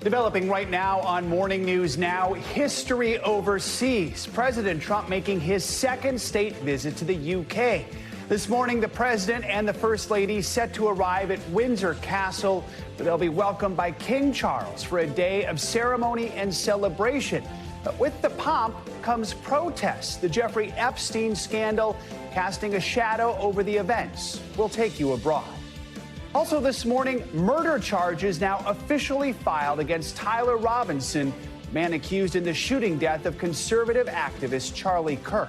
Developing right now on Morning News Now, history overseas. President Trump making his second state visit to the UK. This morning, the president and the First Lady set to arrive at Windsor Castle, where they'll be welcomed by King Charles for a day of ceremony and celebration. But with the pomp comes protests. The Jeffrey Epstein scandal casting a shadow over the events. We'll take you abroad. Also this morning, murder charges now officially filed against Tyler Robinson, man accused in the shooting death of conservative activist Charlie Kirk.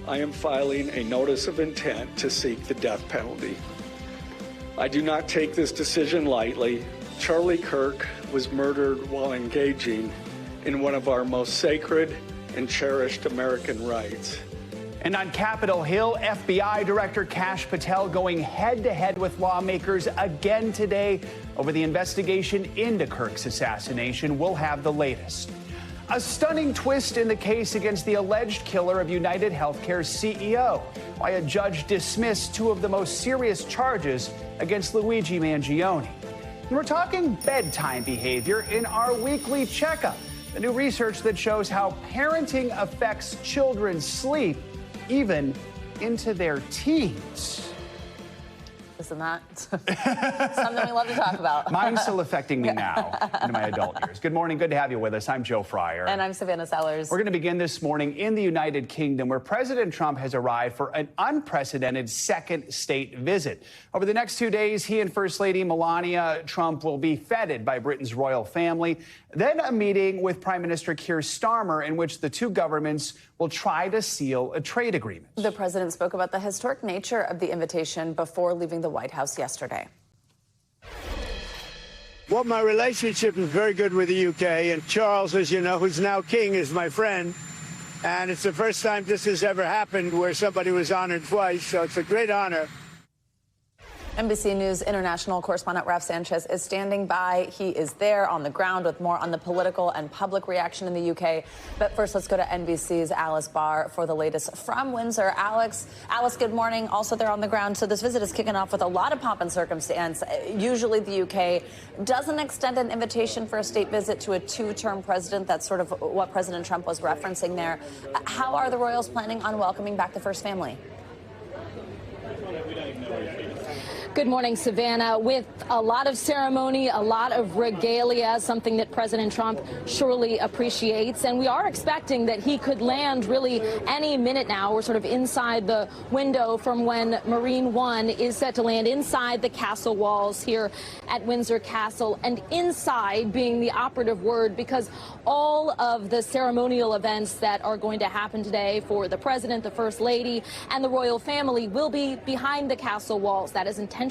I am filing a notice of intent to seek the death penalty. I do not take this decision lightly. Charlie Kirk was murdered while engaging in one of our most sacred and cherished American rights. And on Capitol Hill, FBI Director Kash Patel going head-to-head with lawmakers again today over the investigation into Kirk's assassination. We'll have the latest. A stunning twist in the case against the alleged killer of United Healthcare's CEO, why a judge dismissed two of the most serious charges against Luigi Mangione. And we're talking bedtime behavior in our weekly checkup. The new research that shows how parenting affects children's sleep even into their teens. Isn't that something we love to talk about? Mine's still affecting me now in my adult years. Good morning. Good to have you with us. I'm Joe Fryer. And I'm Savannah Sellers. We're going to begin this morning in the United Kingdom, where President Trump has arrived for an unprecedented second state visit. Over the next 2 days, he and First Lady Melania Trump will be feted by Britain's royal family. Then a meeting with Prime Minister Keir Starmer in which the two governments will try to seal a trade agreement. The president spoke about the historic nature of the invitation before leaving the White House yesterday. Well, my relationship is very good with the UK, and Charles, as you know, who's now king, is my friend. And it's the first time this has ever happened where somebody was honored twice, so it's a great honor. NBC News international correspondent Ralph Sanchez is standing by. He is there on the ground with more on the political and public reaction in the UK. But first, let's go to NBC's Alice Barr for the latest from Windsor. Alice, good morning. Also there on the ground. So this visit is kicking off with a lot of pomp and circumstance. Usually the UK doesn't extend an invitation for a state visit to a two-term president. That's sort of what President Trump was referencing there. How are the royals planning on welcoming back the first family? Good morning, Savannah. With a lot of ceremony, a lot of regalia, something that President Trump surely appreciates. And we are expecting that he could land really any minute now. We're sort of inside the window from when Marine One is set to land inside the castle walls here at Windsor Castle. And inside being the operative word, because all of the ceremonial events that are going to happen today for the president, the first lady, and the royal family will be behind the castle walls. That is intentional.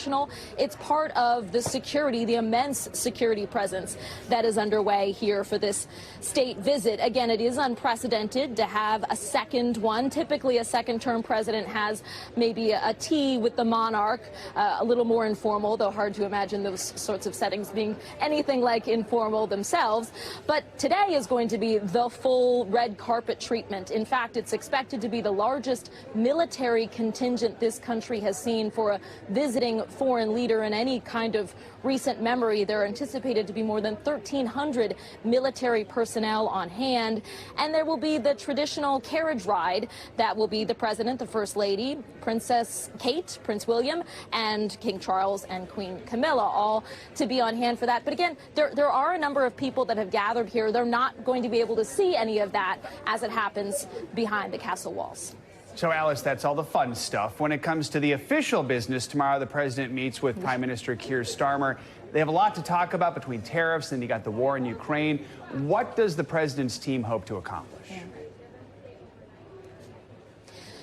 It's part of the security, the immense security presence that is underway here for this state visit. Again, it is unprecedented to have a second one. Typically, a second-term president has maybe a tea with the monarch, a little more informal, though hard to imagine those sorts of settings being anything like informal themselves. But today is going to be the full red carpet treatment. In fact, it's expected to be the largest military contingent this country has seen for a visiting foreign leader in any kind of recent memory. There are anticipated to be more than 1,300 military personnel on hand, and there will be the traditional carriage ride that will be the president, the first lady, Princess Kate, Prince William, and King Charles and Queen Camilla, all to be on hand for that. But again, there are a number of people that have gathered here. They're not going to be able to see any of that as it happens behind the castle walls. So, Alice, that's all the fun stuff. When it comes to the official business, tomorrow the president meets with Prime Minister Keir Starmer. They have a lot to talk about between tariffs, and you got the war in Ukraine. What does the president's team hope to accomplish? Yeah.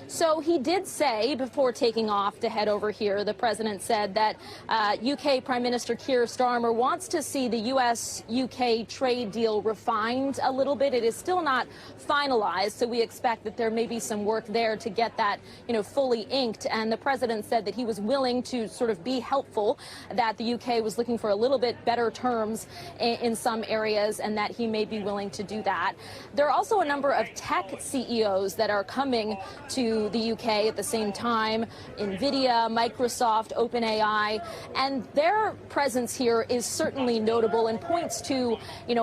So he did say before taking off to head over here, the president said that UK Prime Minister Keir Starmer wants to see the U.S.-UK trade deal refined a little bit. It is still not finalized, so we expect that there may be some work there to get that, fully inked. And the president said that he was willing to sort of be helpful, that the UK was looking for a little bit better terms in some areas, and that he may be willing to do that. There are also a number of tech CEOs that are coming to to the UK at the same time, NVIDIA, Microsoft, OpenAI, and their presence here is certainly notable and points to,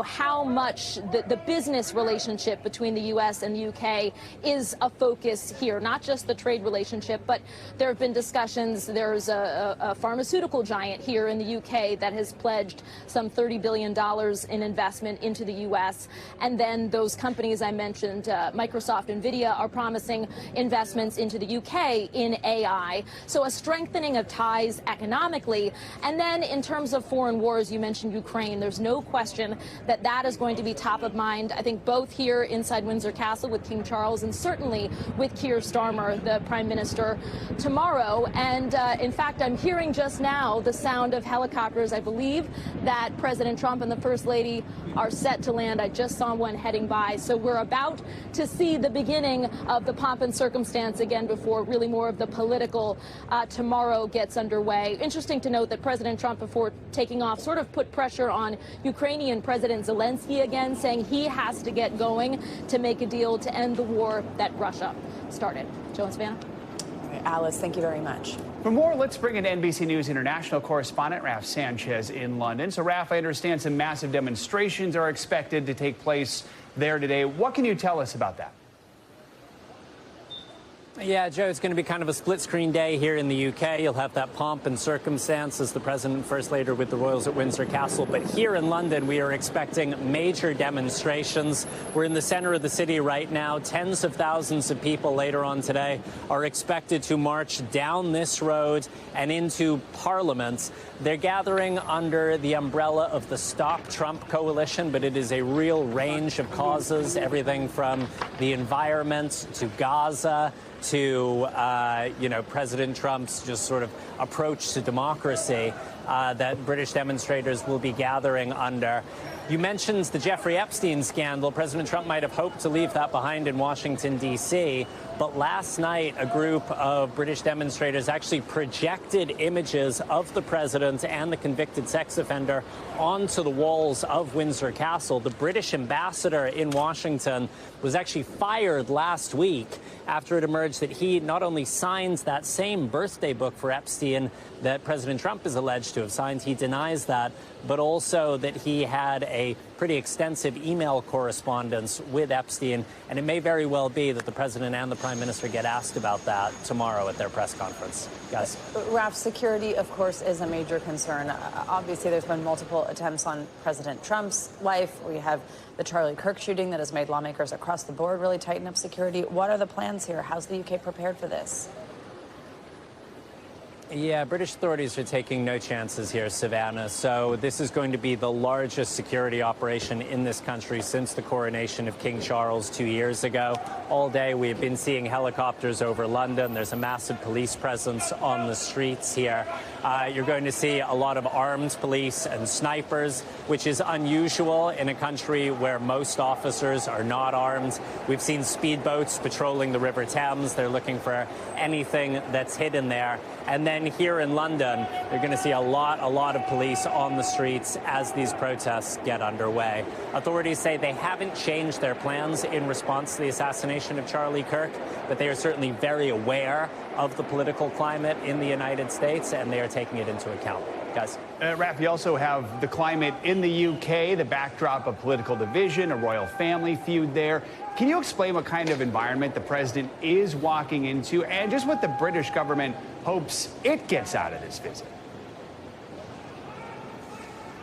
how much the business relationship between the U.S. and the UK is a focus here, not just the trade relationship, but there have been discussions. There's a pharmaceutical giant here in the UK that has pledged some $30 billion in investment into the U.S. And then those companies I mentioned, Microsoft, NVIDIA, are promising investments into the UK in AI. So a strengthening of ties economically. And then in terms of foreign wars, you mentioned Ukraine. There's no question that that is going to be top of mind, I think, both here inside Windsor Castle with King Charles and certainly with Keir Starmer, the Prime Minister, tomorrow. And in fact, I'm hearing just now the sound of helicopters. I believe that President Trump and the First Lady are set to land. I just saw one heading by. So we're about to see the beginning of the pomp and circumstance again before really more of the political tomorrow gets underway. Interesting to note that President Trump, before taking off, sort of put pressure on Ukrainian President Zelensky again, saying he has to get going to make a deal to end the war that Russia started. Joe and Savannah. Alice, thank you very much. For more, let's bring in NBC News international correspondent Raf Sanchez in London. So, Raf, I understand some massive demonstrations are expected to take place there today. What can you tell us about that? Yeah, Joe, it's going to be kind of a split-screen day here in the UK. You'll have that pomp and circumstance as the President and First Lady with the Royals at Windsor Castle. But here in London, we are expecting major demonstrations. We're in the center of the city right now. Tens of thousands of people later on today are expected to march down this road and into Parliament. They're gathering under the umbrella of the Stop Trump coalition, but it is a real range of causes, everything from the environment to Gaza to, President Trump's just sort of approach to democracy that British demonstrators will be gathering under. You mentioned the Jeffrey Epstein scandal. President Trump might have hoped to leave that behind in Washington, D.C., but last night a group of British demonstrators actually projected images of the president and the convicted sex offender onto the walls of Windsor Castle. The British ambassador in Washington was actually fired last week after it emerged that he not only signed that same birthday book for Epstein that President Trump is alleged to have signed, he denies that, but also that he had a pretty extensive email correspondence with Epstein. And it may very well be that the president and the prime minister get asked about that tomorrow at their press conference. Guys. Raf, security, of course, is a major concern. Obviously, there's been multiple attempts on President Trump's life. We have the Charlie Kirk shooting that has made lawmakers across the board really tighten up security. What are the plans here? How's the UK prepared for this? Yeah, British authorities are taking no chances here, Savannah. So this is going to be the largest security operation in this country since the coronation of King Charles 2 years ago. All day we've been seeing helicopters over London. There's a massive police presence on the streets here. You're going to see a lot of armed police and snipers, which is unusual in a country where most officers are not armed. We've seen speedboats patrolling the River Thames. They're looking for anything that's hidden there. And then here in London, you're going to see a lot of police on the streets as these protests get underway. Authorities say they haven't changed their plans in response to the assassination of Charlie Kirk, but they are certainly very aware of the political climate in the United States, and they are taking it into account. Guys. Raf, you also have the climate in the UK, the backdrop of political division, a royal family feud there. Can you explain what kind of environment the president is walking into and just what the British government hopes it gets out of this visit?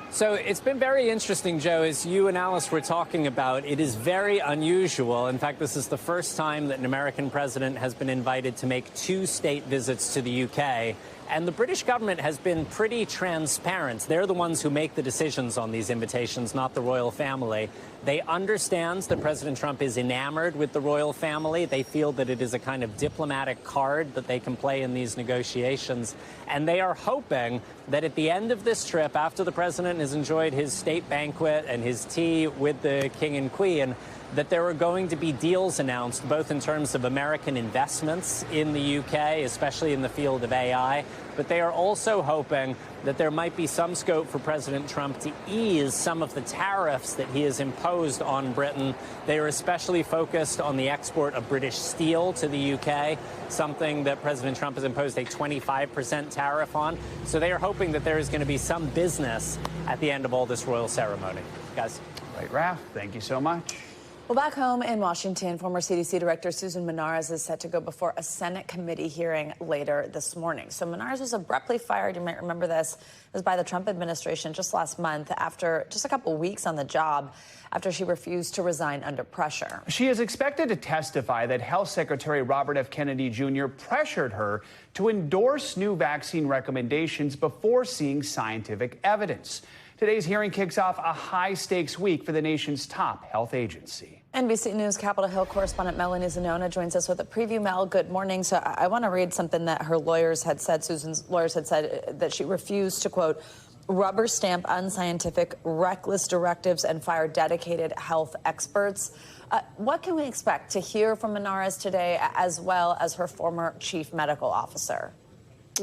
So it's been very interesting, Joe, as you and Alice were talking about. It is very unusual. In fact, this is the first time that an American president has been invited to make 2 state visits to the UK. And the British government has been pretty transparent. They're the ones who make the decisions on these invitations, not the royal family. They understand that President Trump is enamored with the royal family. They feel that it is a kind of diplomatic card that they can play in these negotiations. And they are hoping that at the end of this trip, after the president has enjoyed his state banquet and his tea with the king and queen, that there are going to be deals announced, both in terms of American investments in the UK, especially in the field of AI, but they are also hoping that there might be some scope for President Trump to ease some of the tariffs that he has imposed on Britain. They are especially focused on the export of British steel to the UK, something that President Trump has imposed a 25% tariff on. So they are hoping that there is going to be some business at the end of all this royal ceremony. Guys. Right, Raf, thank you so much. Well, back home in Washington, former CDC Director Susan Menares is set to go before a Senate committee hearing later this morning. So Menares was abruptly fired, you might remember this, it was by the Trump administration just last month after just a couple weeks on the job after she refused to resign under pressure. She is expected to testify that Health Secretary Robert F. Kennedy Jr. pressured her to endorse new vaccine recommendations before seeing scientific evidence. Today's hearing kicks off a high-stakes week for the nation's top health agency. NBC News Capitol Hill correspondent Melanie Zanona joins us with a preview. Mel, good morning. So I want to read something that her lawyers had said, Susan's lawyers had said, that she refused to, quote, rubber stamp unscientific, reckless directives and fire dedicated health experts. What can we expect to hear from Menares today, as well as her former chief medical officer?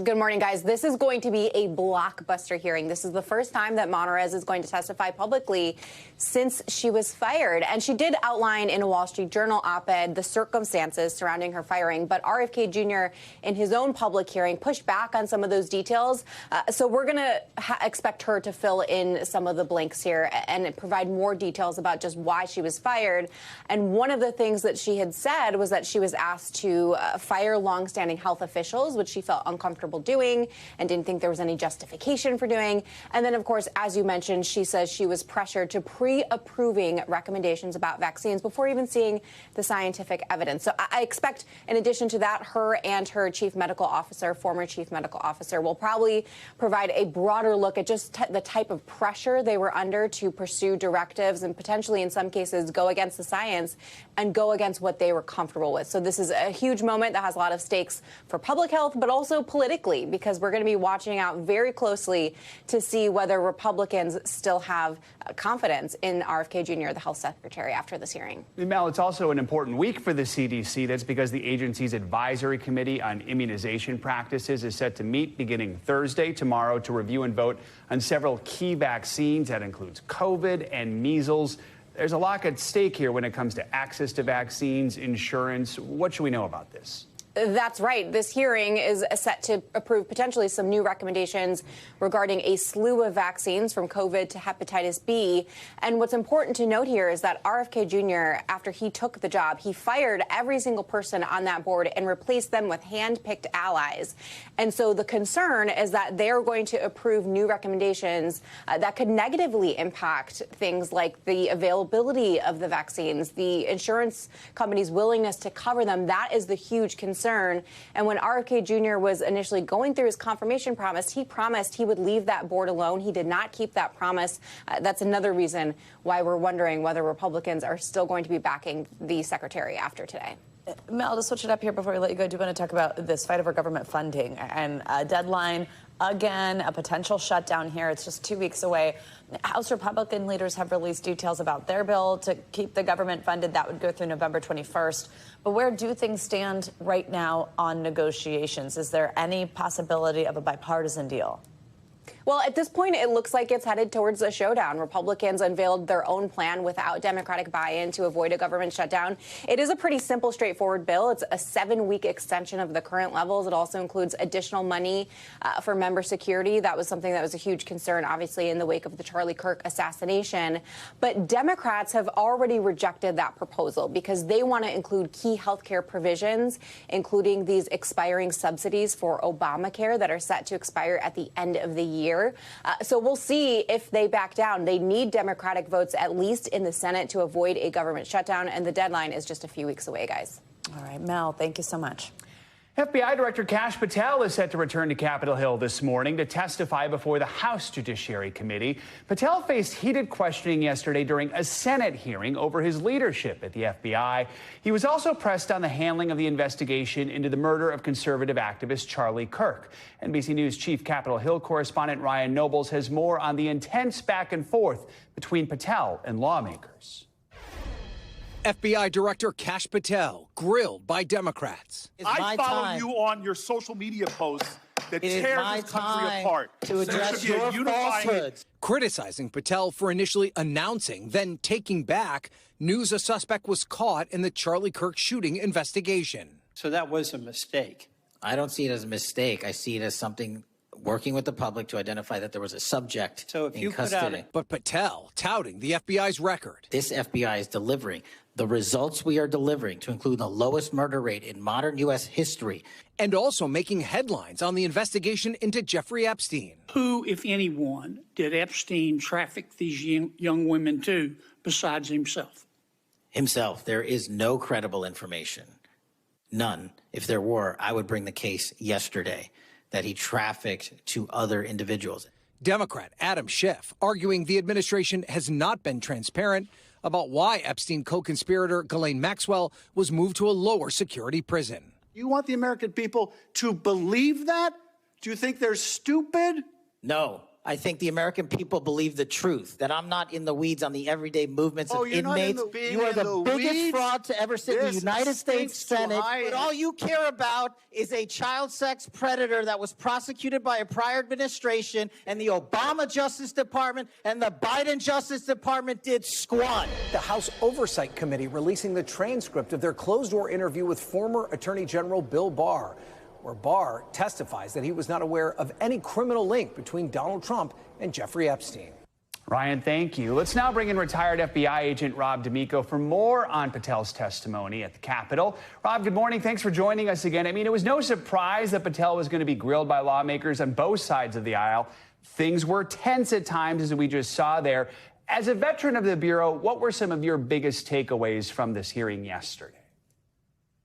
Good morning, guys. This is going to be a blockbuster hearing. This is the first time that Menares is going to testify publicly since she was fired. And she did outline in a Wall Street Journal op-ed the circumstances surrounding her firing. But RFK Jr., in his own public hearing, pushed back on some of those details. So we're going to expect her to fill in some of the blanks here and provide more details about just why she was fired. And one of the things that she had said was that she was asked to fire longstanding health officials, which she felt uncomfortable doing and didn't think there was any justification for doing. And then, of course, as you mentioned, she says she was pressured to pre-approving recommendations about vaccines before even seeing the scientific evidence. So I expect, in addition to that, her and her chief medical officer, former chief medical officer, will probably provide a broader look at just the type of pressure they were under to pursue directives and potentially, in some cases, go against the science and go against what they were comfortable with. So this is a huge moment that has a lot of stakes for public health, but also politically, because we're going to be watching out very closely to see whether Republicans still have confidence in RFK Jr., the health secretary, after this hearing. Mel, it's also an important week for the CDC. That's because the agency's advisory committee on immunization practices is set to meet beginning Thursday, tomorrow, to review and vote on several key vaccines. That includes COVID and measles. There's a lot at stake here when it comes to access to vaccines, insurance. What should we know about this? That's right. This hearing is set to approve potentially some new recommendations regarding a slew of vaccines from COVID to hepatitis B. And what's important to note here is that RFK Jr., after he took the job, he fired every single person on that board and replaced them with hand-picked allies. And so the concern is that they're going to approve new recommendations that could negatively impact things like the availability of the vaccines, the insurance companies' willingness to cover them. That is the huge concern. And when RFK Jr. was initially going through his confirmation promise, he promised he would leave that board alone. He did not keep that promise. That's another reason why we're wondering whether Republicans are still going to be backing the secretary after today. Mel, to switch it up here before we let you go, I do want to talk about this fight over government funding and a deadline. Again, a potential shutdown here. It's just 2 weeks away. House Republican leaders have released details about their bill to keep the government funded. That would go through November 21st. But where do things stand right now on negotiations? Is there any possibility of a bipartisan deal? Well, at this point, it looks like it's headed towards a showdown. Republicans unveiled their own plan without Democratic buy-in to avoid a government shutdown. It is a pretty simple, straightforward bill. It's a 7-week extension of the current levels. It also includes additional money for member security. That was something that was a huge concern, obviously, in the wake of the Charlie Kirk assassination. But Democrats have already rejected that proposal because they want to include key health care provisions, including these expiring subsidies for Obamacare that are set to expire at the end of the year. So we'll see if they back down. They need Democratic votes, at least in the Senate, to avoid a government shutdown. And the deadline is just a few weeks away, guys. All right, Mel, thank you so much. FBI Director Kash Patel is set to return to Capitol Hill this morning to testify before the House Judiciary Committee. Patel faced heated questioning yesterday during a Senate hearing over his leadership at the FBI. He was also pressed on the handling of the investigation into the murder of conservative activist Charlie Kirk. NBC News Chief Capitol Hill correspondent Ryan Nobles has more on the intense back and forth between Patel and lawmakers. FBI Director Kash Patel grilled by Democrats. I follow you on your social media posts, that It is tears my this country time apart. to address your falsehoods. Criticizing Patel for initially announcing, then taking back news a suspect was caught in the Charlie Kirk shooting investigation. So that was a mistake. I don't see it as a mistake. I see it as something working with the public to identify that there was a subject in custody. But Patel touting the FBI's record. This FBI is delivering the results we are delivering to include the lowest murder rate in modern U.S. history. And also making headlines on the investigation into Jeffrey Epstein. Who, if anyone, did Epstein traffic these young women to besides himself? Himself. There is no credible information. None. If there were, I would bring the case yesterday that he trafficked to other individuals. Democrat Adam Schiff arguing the administration has not been transparent about why Epstein co-conspirator Ghislaine Maxwell was moved to a lower security prison. You want the American people to believe that? Do you think they're stupid? No. I think the American people believe the truth, that I'm not in the weeds on the everyday movements of inmates. You are the biggest fraud to ever sit in the United States Senate. But all you care about is a child sex predator that was prosecuted by a prior administration, and the Obama Justice Department and the Biden Justice Department did squat. The House Oversight Committee releasing the transcript of their closed-door interview with former Attorney General Bill Barr, where Barr testifies that he was not aware of any criminal link between Donald Trump and Jeffrey Epstein. Ryan, thank you. Let's now bring in retired FBI agent Rob D'Amico for more on Patel's testimony at the Capitol. Rob, good morning. Thanks for joining us again. I mean, it was no surprise that Patel was going to be grilled by lawmakers on both sides of the aisle. Things were tense at times, as we just saw there. As a veteran of the Bureau, what were some of your biggest takeaways from this hearing yesterday?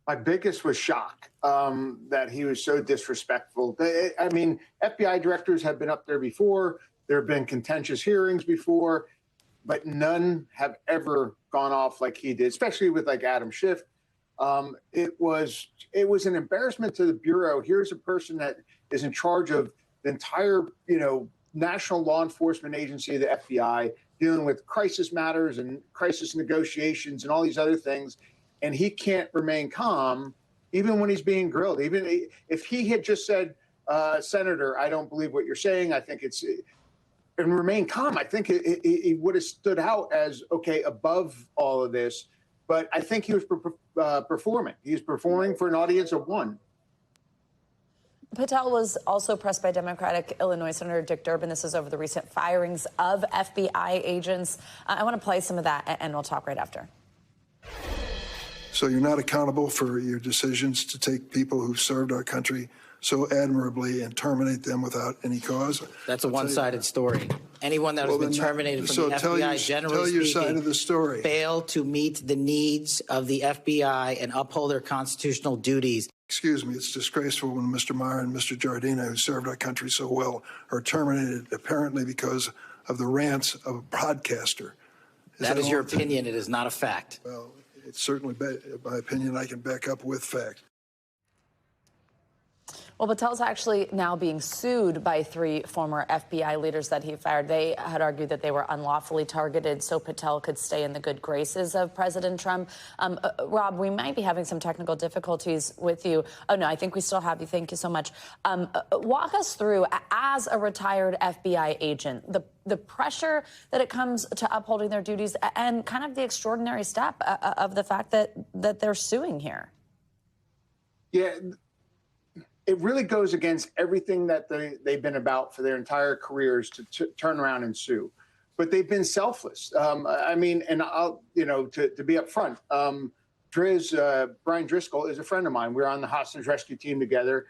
My biggest was shock that he was so disrespectful. I mean, FBI directors have been up there before. There have been contentious hearings before, but none have ever gone off like he did, especially with like Adam Schiff. It was an embarrassment to the Bureau. Here's a person that is in charge of the entire, national law enforcement agency, the FBI, dealing with crisis matters and crisis negotiations and all these other things. And he can't remain calm, even when he's being grilled. Even if he had just said, Senator, I don't believe what you're saying. I think and remain calm. I think he would have stood out as, okay, above all of this. But I think he was performing. He's performing for an audience of one. Patel was also pressed by Democratic Illinois Senator Dick Durbin. This is over the recent firings of FBI agents. I want to play some of that, and we'll talk right after. So you're not accountable for your decisions to take people who've served our country so admirably and terminate them without any cause? That's a one-sided story. Anyone that has been terminated from the FBI, generally speaking, failed to meet the needs of the FBI and uphold their constitutional duties. Excuse me, it's disgraceful when Mr. Meyer and Mr. Giardina, who served our country so well, are terminated apparently because of the rants of a broadcaster. That is your opinion. It is not a fact. Well, it's certainly my opinion. I can back up with fact. Well, Patel's actually now being sued by 3 former FBI leaders that he fired. They had argued that they were unlawfully targeted so Patel could stay in the good graces of President Trump. Rob, we might be having some technical difficulties with you. Oh, no, I think we still have you. Thank you so much. Walk us through, as a retired FBI agent, the pressure that it comes to upholding their duties and kind of the extraordinary step of the fact that they're suing here. Yeah. It really goes against everything that they've been about for their entire careers to turn around and sue. But they've been selfless. I mean, and I'll, to be upfront, Brian Driscoll is a friend of mine. We're on the hostage rescue team together.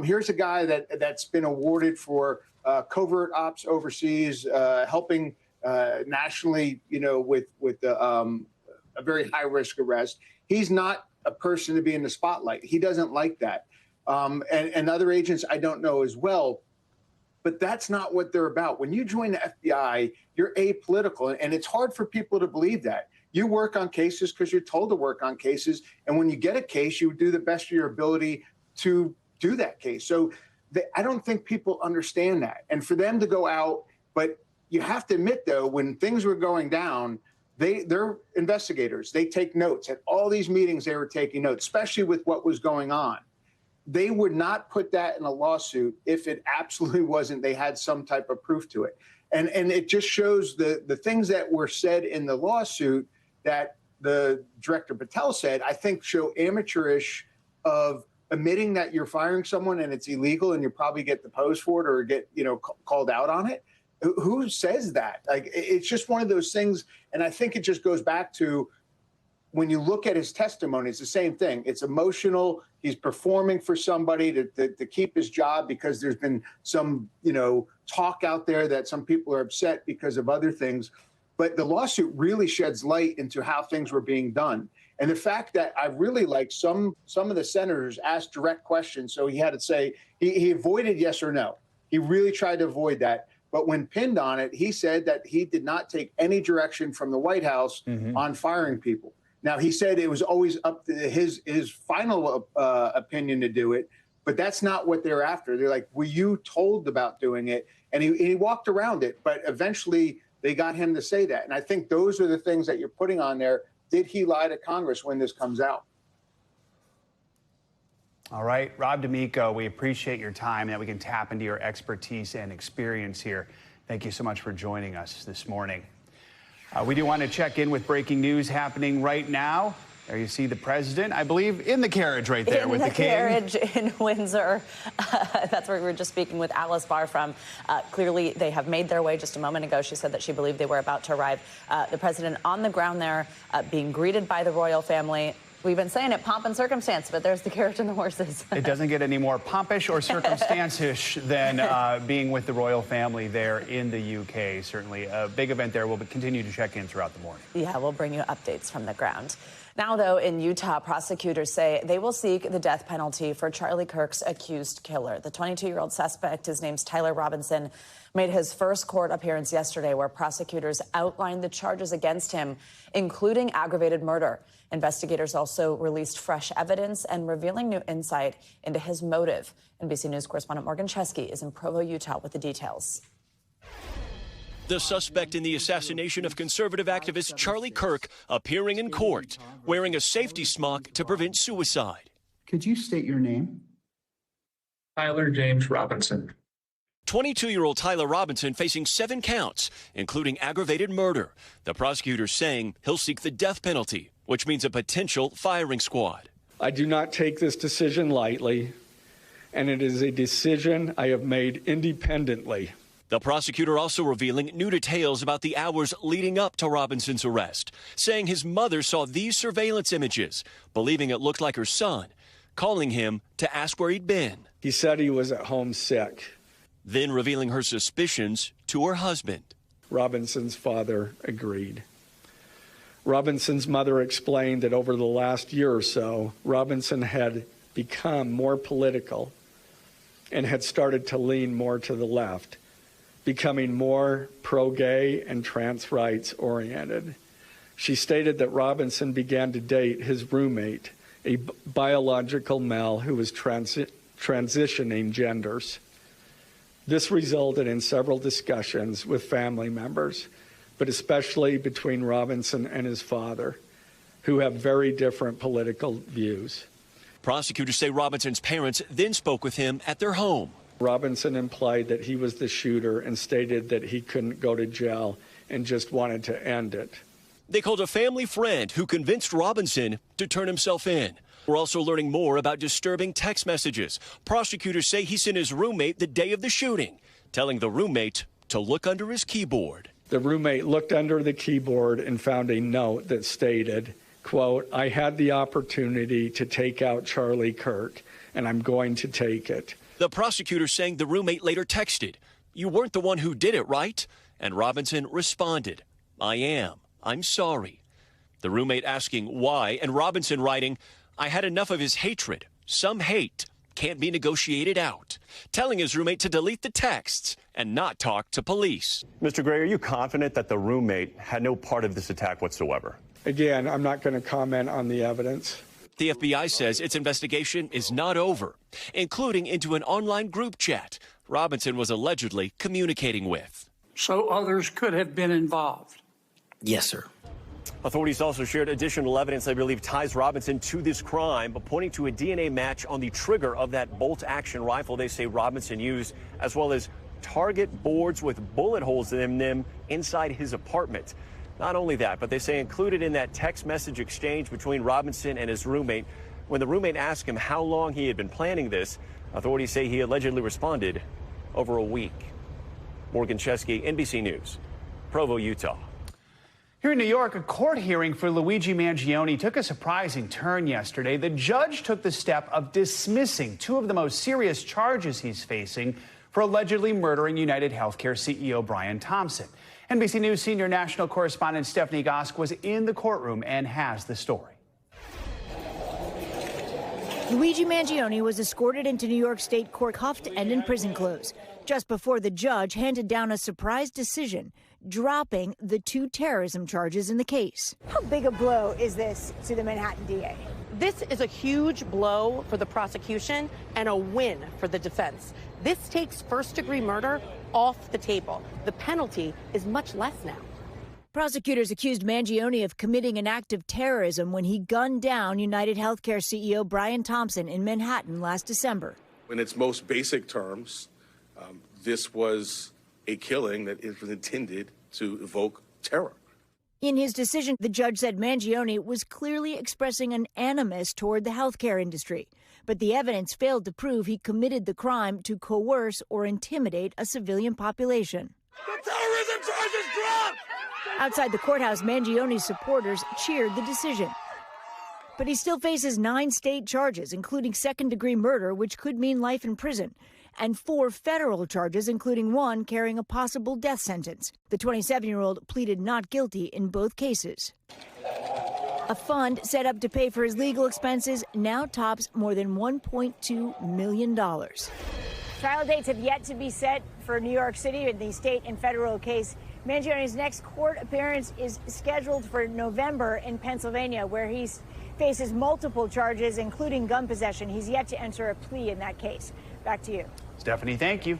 Here's a guy that's been awarded for covert ops overseas, helping nationally, with a very high risk arrest. He's not a person to be in the spotlight. He doesn't like that. And other agents I don't know as well, but that's not what they're about. When you join the FBI, you're apolitical, and it's hard for people to believe that. You work on cases because you're told to work on cases, and when you get a case, you do the best of your ability to do that case. So I don't think people understand that. And for them to go out, but you have to admit, though, when things were going down, they're investigators. They take notes. At all these meetings, they were taking notes, especially with what was going on. they would not put that in a lawsuit if it absolutely wasn't, they had some type of proof to it. And it just shows the things that were said in the lawsuit that the Director Patel said, I think show amateurish of admitting that you're firing someone and it's illegal and you probably get deposed for it or get, called out on it. Who says that? Like, it's just one of those things. And I think it just goes back to when you look at his testimony, it's the same thing. It's emotional. He's performing for somebody to keep his job because there's been some, talk out there that some people are upset because of other things. But the lawsuit really sheds light into how things were being done. And the fact that I really like some of the senators asked direct questions. So he had to say, he avoided yes or no. He really tried to avoid that. But when pinned on it, he said that he did not take any direction from the White House on firing people. Now, he said it was always up to his final opinion to do it, but that's not what they're after. They're like, were you told about doing it? And he walked around it, but eventually they got him to say that. And I think those are the things that you're putting on there. Did he lie to Congress when this comes out? All right, Rob D'Amico, we appreciate your time and that we can tap into your expertise and experience here. Thank you so much for joining us this morning. We do want to check in with breaking news happening right now. There you see the president, I believe, in the carriage right there with the king. In the carriage in Windsor. That's where we were just speaking with Alice Barr from. Clearly, they have made their way. Just a moment ago, she said that she believed they were about to arrive. The president on the ground there, being greeted by the royal family. We've been saying it, pomp and circumstance, but there's the carriage and the horses. It doesn't get any more pompish or circumstance-ish than being with the royal family there in the UK. Certainly a big event there. We'll continue to check in throughout the morning. Yeah, we'll bring you updates from the ground. Now, though, in Utah, prosecutors say they will seek the death penalty for Charlie Kirk's accused killer. The 22-year-old suspect, his name's Tyler Robinson, made his first court appearance yesterday where prosecutors outlined the charges against him, including aggravated murder. Investigators also released fresh evidence and revealing new insight into his motive. NBC News correspondent Morgan Chesky is in Provo, Utah with the details. The suspect in the assassination of conservative activist Charlie Kirk appearing in court, wearing a safety smock to prevent suicide. Could you state your name? Tyler James Robinson. 22-year-old Tyler Robinson facing 7 counts, including aggravated murder. The prosecutor saying he'll seek the death penalty, which means a potential firing squad. I do not take this decision lightly, and it is a decision I have made independently. The prosecutor also revealing new details about the hours leading up to Robinson's arrest, saying his mother saw these surveillance images, believing it looked like her son, calling him to ask where he'd been. He said he was at home sick. Then revealing her suspicions to her husband. Robinson's father agreed. Robinson's mother explained that over the last year or so, Robinson had become more political and had started to lean more to the left, becoming more pro-gay and trans rights oriented. She stated that Robinson began to date his roommate, a biological male who was transitioning genders. This resulted in several discussions with family members, but especially between Robinson and his father, who have very different political views. Prosecutors say Robinson's parents then spoke with him at their home. Robinson implied that he was the shooter and stated that he couldn't go to jail and just wanted to end it. They called a family friend who convinced Robinson to turn himself in. We're also learning more about disturbing text messages. Prosecutors say he sent his roommate the day of the shooting, telling the roommate to look under his keyboard. The roommate looked under the keyboard and found a note that stated, quote, "I had the opportunity to take out Charlie Kirk, and I'm going to take it." The prosecutor saying the roommate later texted, "You weren't the one who did it, right?" And Robinson responded, "I am. I'm sorry." The roommate asking why, and Robinson writing, "I had enough of his hatred. Some hate can't be negotiated out," telling his roommate to delete the texts and not talk to police. Mr. Gray, are you confident that the roommate had no part of this attack whatsoever? Again, I'm not going to comment on the evidence. The FBI says its investigation is not over, including into an online group chat Robinson was allegedly communicating with. So others could have been involved. Yes, sir. Authorities also shared additional evidence they believe ties Robinson to this crime, but pointing to a DNA match on the trigger of that bolt-action rifle they say Robinson used, as well as target boards with bullet holes in them inside his apartment. Not only that, but they say included in that text message exchange between Robinson and his roommate, when the roommate asked him how long he had been planning this, authorities say he allegedly responded, over a week. Morgan Chesky, NBC News, Provo, Utah. Here in New York, a court hearing for Luigi Mangione took a surprising turn yesterday. The judge took the step of dismissing two of the most serious charges he's facing for allegedly murdering United Healthcare CEO Brian Thompson. NBC News senior national correspondent Stephanie Gosk was in the courtroom and has the story. Luigi Mangione was escorted into New York State Court cuffed and in prison clothes just before the judge handed down a surprise decision dropping the two terrorism charges in the case. How big a blow is this to the Manhattan DA? This is a huge blow for the prosecution and a win for the defense. This takes first-degree murder off the table. The penalty is much less now. Prosecutors accused Mangione of committing an act of terrorism when he gunned down United Healthcare CEO Brian Thompson in Manhattan last December. In its most basic terms, this was a killing that was intended to evoke terror. In his decision, the judge said Mangione was clearly expressing an animus toward the healthcare industry, but the evidence failed to prove he committed the crime to coerce or intimidate a civilian population. The terrorism charges dropped! Outside the courthouse, Mangione's supporters cheered the decision. But he still faces 9 state charges, including second-degree murder, which could mean life in prison, and 4 federal charges, including one carrying a possible death sentence. The 27-year-old pleaded not guilty in both cases. A fund set up to pay for his legal expenses now tops more than $1.2 million. Trial dates have yet to be set for New York City in the state and federal case. Mangione's next court appearance is scheduled for November in Pennsylvania, where he faces multiple charges, including gun possession. He's yet to enter a plea in that case. Back to you. Stephanie, thank you.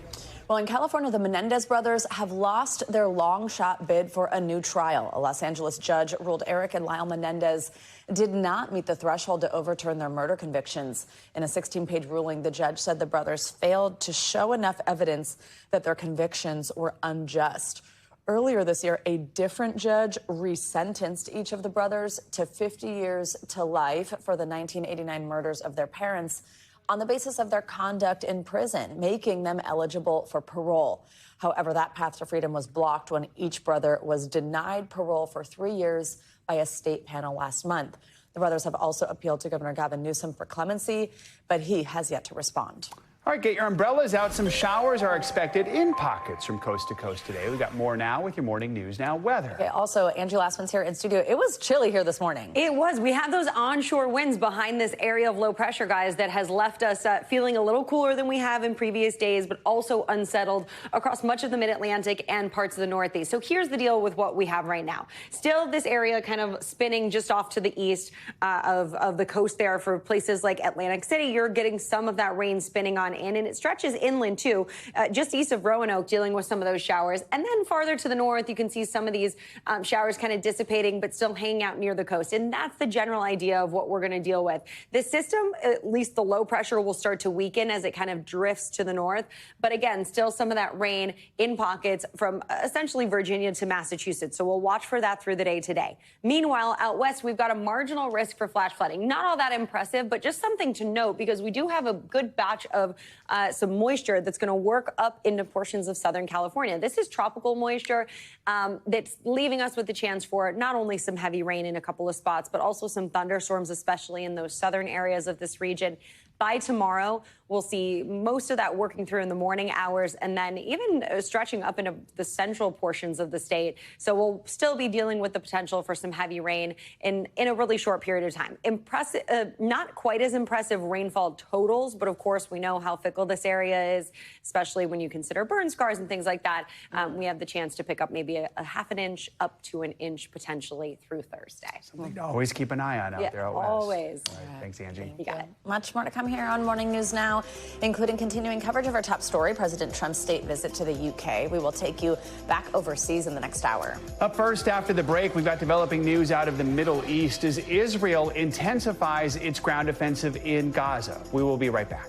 Well, in California, the Menendez brothers have lost their long-shot bid for a new trial. A Los Angeles judge ruled Eric and Lyle Menendez did not meet the threshold to overturn their murder convictions. In a 16-page ruling, the judge said the brothers failed to show enough evidence that their convictions were unjust. Earlier this year, a different judge resentenced each of the brothers to 50 years to life for the 1989 murders of their parents on the basis of their conduct in prison, making them eligible for parole. However, that path to freedom was blocked when each brother was denied parole for 3 years by a state panel last month. The brothers have also appealed to Governor Gavin Newsom for clemency, but he has yet to respond. All right, get your umbrellas out. Some showers are expected in pockets from coast to coast today. We've got more now with your Morning News Now weather. Okay, also, Angie Lassman's here in studio. It was chilly here this morning. It was. We have those onshore winds behind this area of low pressure, guys, that has left us feeling a little cooler than we have in previous days, but also unsettled across much of the mid-Atlantic and parts of the Northeast. So here's the deal with what we have right now. Still this area kind of spinning just off to the east of the coast there for places like Atlantic City. You're getting some of that rain spinning on in, and it stretches inland too, just east of Roanoke, dealing with some of those showers. And then farther to the north, you can see some of these showers kind of dissipating, but still hanging out near the coast. And that's the general idea of what we're going to deal with. The system, at least the low pressure, will start to weaken as it kind of drifts to the north. But again, still some of that rain in pockets from essentially Virginia to Massachusetts. So we'll watch for that through the day today. Meanwhile, out west, we've got a marginal risk for flash flooding. Not all that impressive, but just something to note because we do have a good batch of some moisture that's going to work up into portions of Southern California. This is tropical moisture that's leaving us with the chance for not only some heavy rain in a couple of spots, but also some thunderstorms, especially in those southern areas of this region. By tomorrow, we'll see most of that working through in the morning hours and then even stretching up into the central portions of the state. So we'll still be dealing with the potential for some heavy rain in a really short period of time. Impressive, not quite as impressive rainfall totals, but of course we know how fickle this area is, especially when you consider burn scars and things like that. We have the chance to pick up maybe a half an inch up to an inch potentially through Thursday. Something to always keep an eye on out there out west. Always. All right, thanks, Angie. You got it. Much more to come here. here on Morning News Now, including continuing coverage of our top story, President Trump's state visit to the UK. We will take you back overseas in the next hour. Up first, after the break, we've got developing news out of the Middle East as Israel intensifies its ground offensive in Gaza. We will be right back.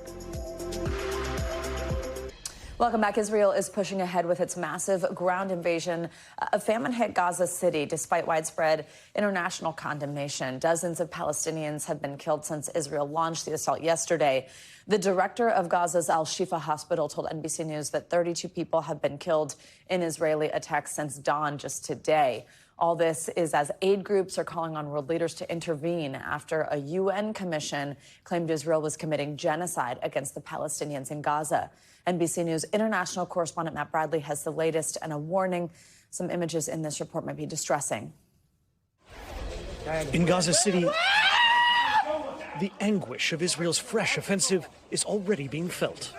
Welcome back. Israel is pushing ahead with its massive ground invasion. A famine hit Gaza City despite widespread international condemnation. Dozens of Palestinians have been killed since Israel launched the assault yesterday. The director of Gaza's Al-Shifa hospital told NBC News that 32 people have been killed in Israeli attacks since dawn just today. All this is as aid groups are calling on world leaders to intervene after a UN commission claimed Israel was committing genocide against the Palestinians in Gaza. NBC News international correspondent Matt Bradley has the latest and a warning. Some images in this report might be distressing. In Gaza City, the anguish of Israel's fresh offensive is already being felt.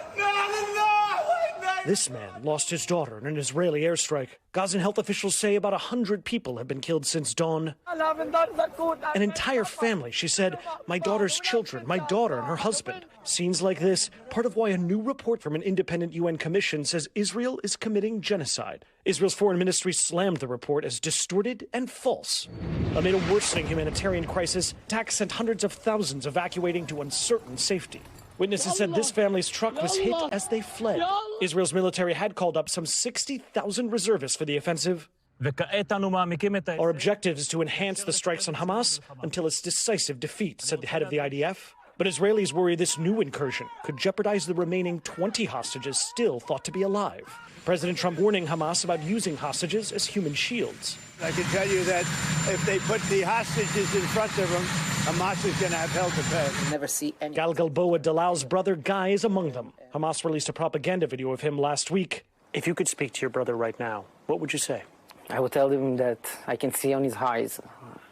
This man lost his daughter in an Israeli airstrike. Gazan health officials say about 100 people have been killed since dawn. An entire family, she said, my daughter's children, my daughter and her husband. Scenes like this, part of why a new report from an independent UN commission says Israel is committing genocide. Israel's foreign ministry slammed the report as distorted and false. Amid a worsening humanitarian crisis, attacks sent hundreds of thousands evacuating to uncertain safety. Witnesses said this family's truck was hit as they fled. Israel's military had called up some 60,000 reservists for the offensive. Our objective is to enhance the strikes on Hamas until its decisive defeat, said the head of the IDF. But Israelis worry this new incursion could jeopardize the remaining 20 hostages still thought to be alive. President Trump warning Hamas about using hostages as human shields. I can tell you that if they put the hostages in front of them, Hamas is going to have hell to pay. Never see any. Gal Galboa Dalal's brother Guy is among them. Hamas released a propaganda video of him last week. If you could speak to your brother right now, what would you say? I would tell him that I can see on his eyes,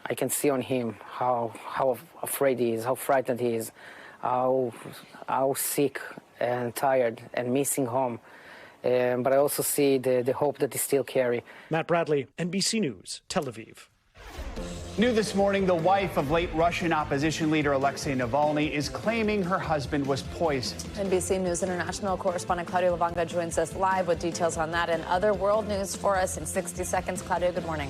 I can see on him how afraid he is, how frightened he is, how sick and tired and missing home. But I also see the hope that he still carry. Matt Bradley, NBC News, Tel Aviv. New this morning, the wife of late Russian opposition leader Alexei Navalny is claiming her husband was poisoned. NBC News international correspondent Claudio Lavanga joins us live with details on that and other world news for us in 60 seconds. Claudio, good morning.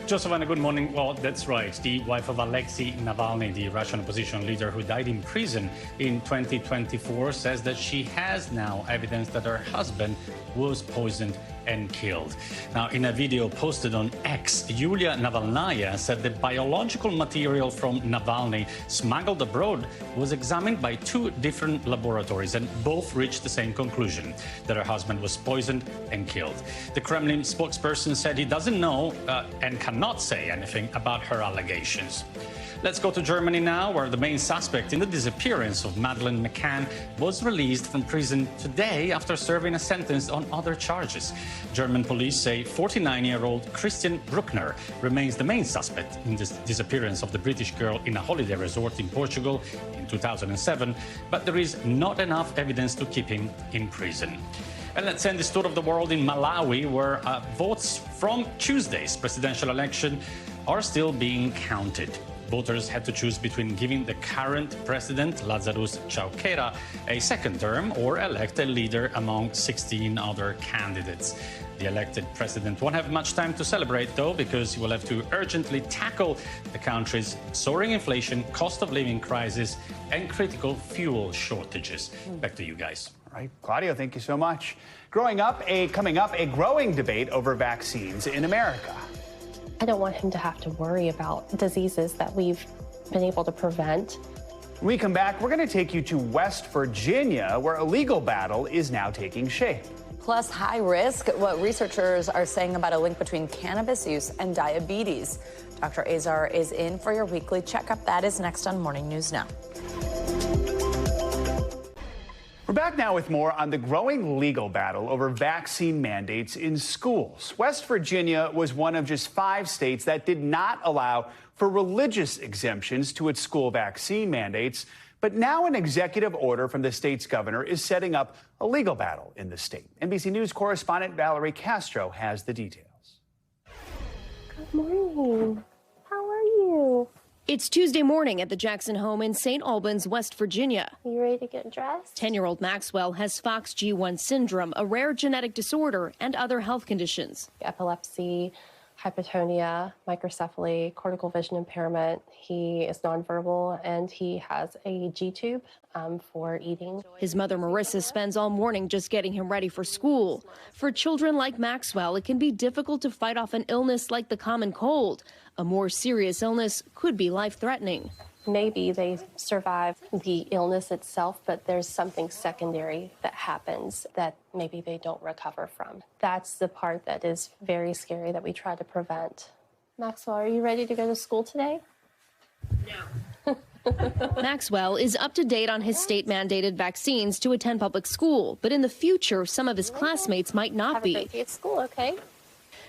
Josefina, good morning. Well, that's right. The wife of Alexei Navalny, the Russian opposition leader who died in prison in 2024, says that she has now evidence that her husband was poisoned and killed. Now, in a video posted on X, Yulia Navalnaya said the biological material from Navalny smuggled abroad was examined by 2 different laboratories, and both reached the same conclusion, that her husband was poisoned and killed. The Kremlin spokesperson said he doesn't know and cannot say anything about her allegations. Let's go to Germany now, where the main suspect in the disappearance of Madeleine McCann was released from prison today after serving a sentence on other charges. German police say 49-year-old Christian Bruckner remains the main suspect in the disappearance of the British girl in a holiday resort in Portugal in 2007, but there is not enough evidence to keep him in prison. And let's end this tour of the world in Malawi, where votes from Tuesday's presidential election are still being counted. Voters had to choose between giving the current president, Lazarus Chakwera, a second term or elect a leader among 16 other candidates. The elected president won't have much time to celebrate, though, because he will have to urgently tackle the country's soaring inflation, cost of living crisis, and critical fuel shortages. Back to you guys. All right, Claudio, thank you so much. Coming up, a growing debate over vaccines in America. I don't want him to have to worry about diseases that we've been able to prevent. When we come back, we're going to take you to West Virginia, where a legal battle is now taking shape. Plus, high risk, what researchers are saying about a link between cannabis use and diabetes. Dr. Azar is in for your weekly checkup. That is next on Morning News Now. We're back now with more on the growing legal battle over vaccine mandates in schools. West Virginia was one of just 5 states that did not allow for religious exemptions to its school vaccine mandates. But now an executive order from the state's governor is setting up a legal battle in the state. NBC News correspondent Valerie Castro has the details. Good morning. How are you? It's Tuesday morning at the Jackson home in St. Albans, West Virginia. You ready to get dressed? 10-year-old Maxwell has FOXG1 syndrome, a rare genetic disorder, and other health conditions. Epilepsy, hypotonia, microcephaly, cortical vision impairment. He is nonverbal and he has a G-tube for eating. His mother, Marissa, spends all morning just getting him ready for school. For children like Maxwell, it can be difficult to fight off an illness like the common cold. A more serious illness could be life-threatening. Maybe they survive the illness itself, but there's something secondary that happens that maybe they don't recover from. That's the part that is very scary that we try to prevent. Maxwell, are you ready to go to school today? No. Maxwell is up to date on his state-mandated vaccines to attend public school, but in the future, some of his classmates might not be. Have a great day at school, okay?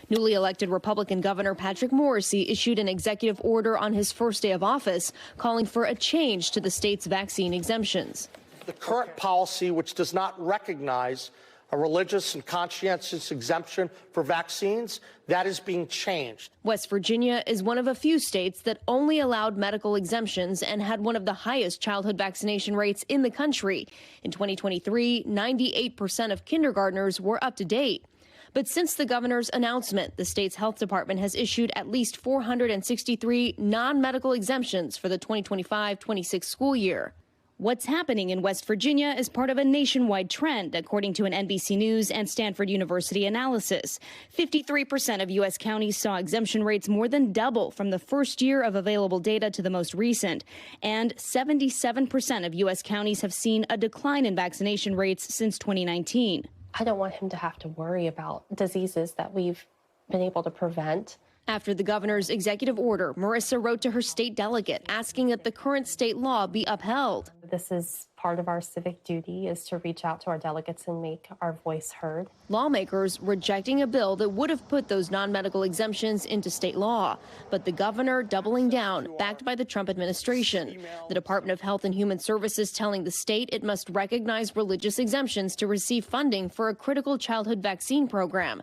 Newly elected Republican Governor Patrick Morrisey issued an executive order on his first day of office, calling for a change to the state's vaccine exemptions. The current policy, which does not recognize a religious and conscientious exemption for vaccines, that is being changed. West Virginia is one of a few states that only allowed medical exemptions and had one of the highest childhood vaccination rates in the country. In 2023, 98% of kindergartners were up to date. But since the governor's announcement, the state's health department has issued at least 463 non-medical exemptions for the 2025-26 school year. What's happening in West Virginia is part of a nationwide trend, according to an NBC News and Stanford University analysis. 53% of U.S. counties saw exemption rates more than double from the first year of available data to the most recent. And 77% of U.S. counties have seen a decline in vaccination rates since 2019. I don't want him to have to worry about diseases that we've been able to prevent. After the governor's executive order, Marissa wrote to her state delegate asking that the current state law be upheld. This is part of our civic duty, is to reach out to our delegates and make our voice heard. Lawmakers rejecting a bill that would have put those non-medical exemptions into state law, but the governor doubling down, backed by the Trump administration. The Department of Health and Human Services telling the state it must recognize religious exemptions to receive funding for a critical childhood vaccine program.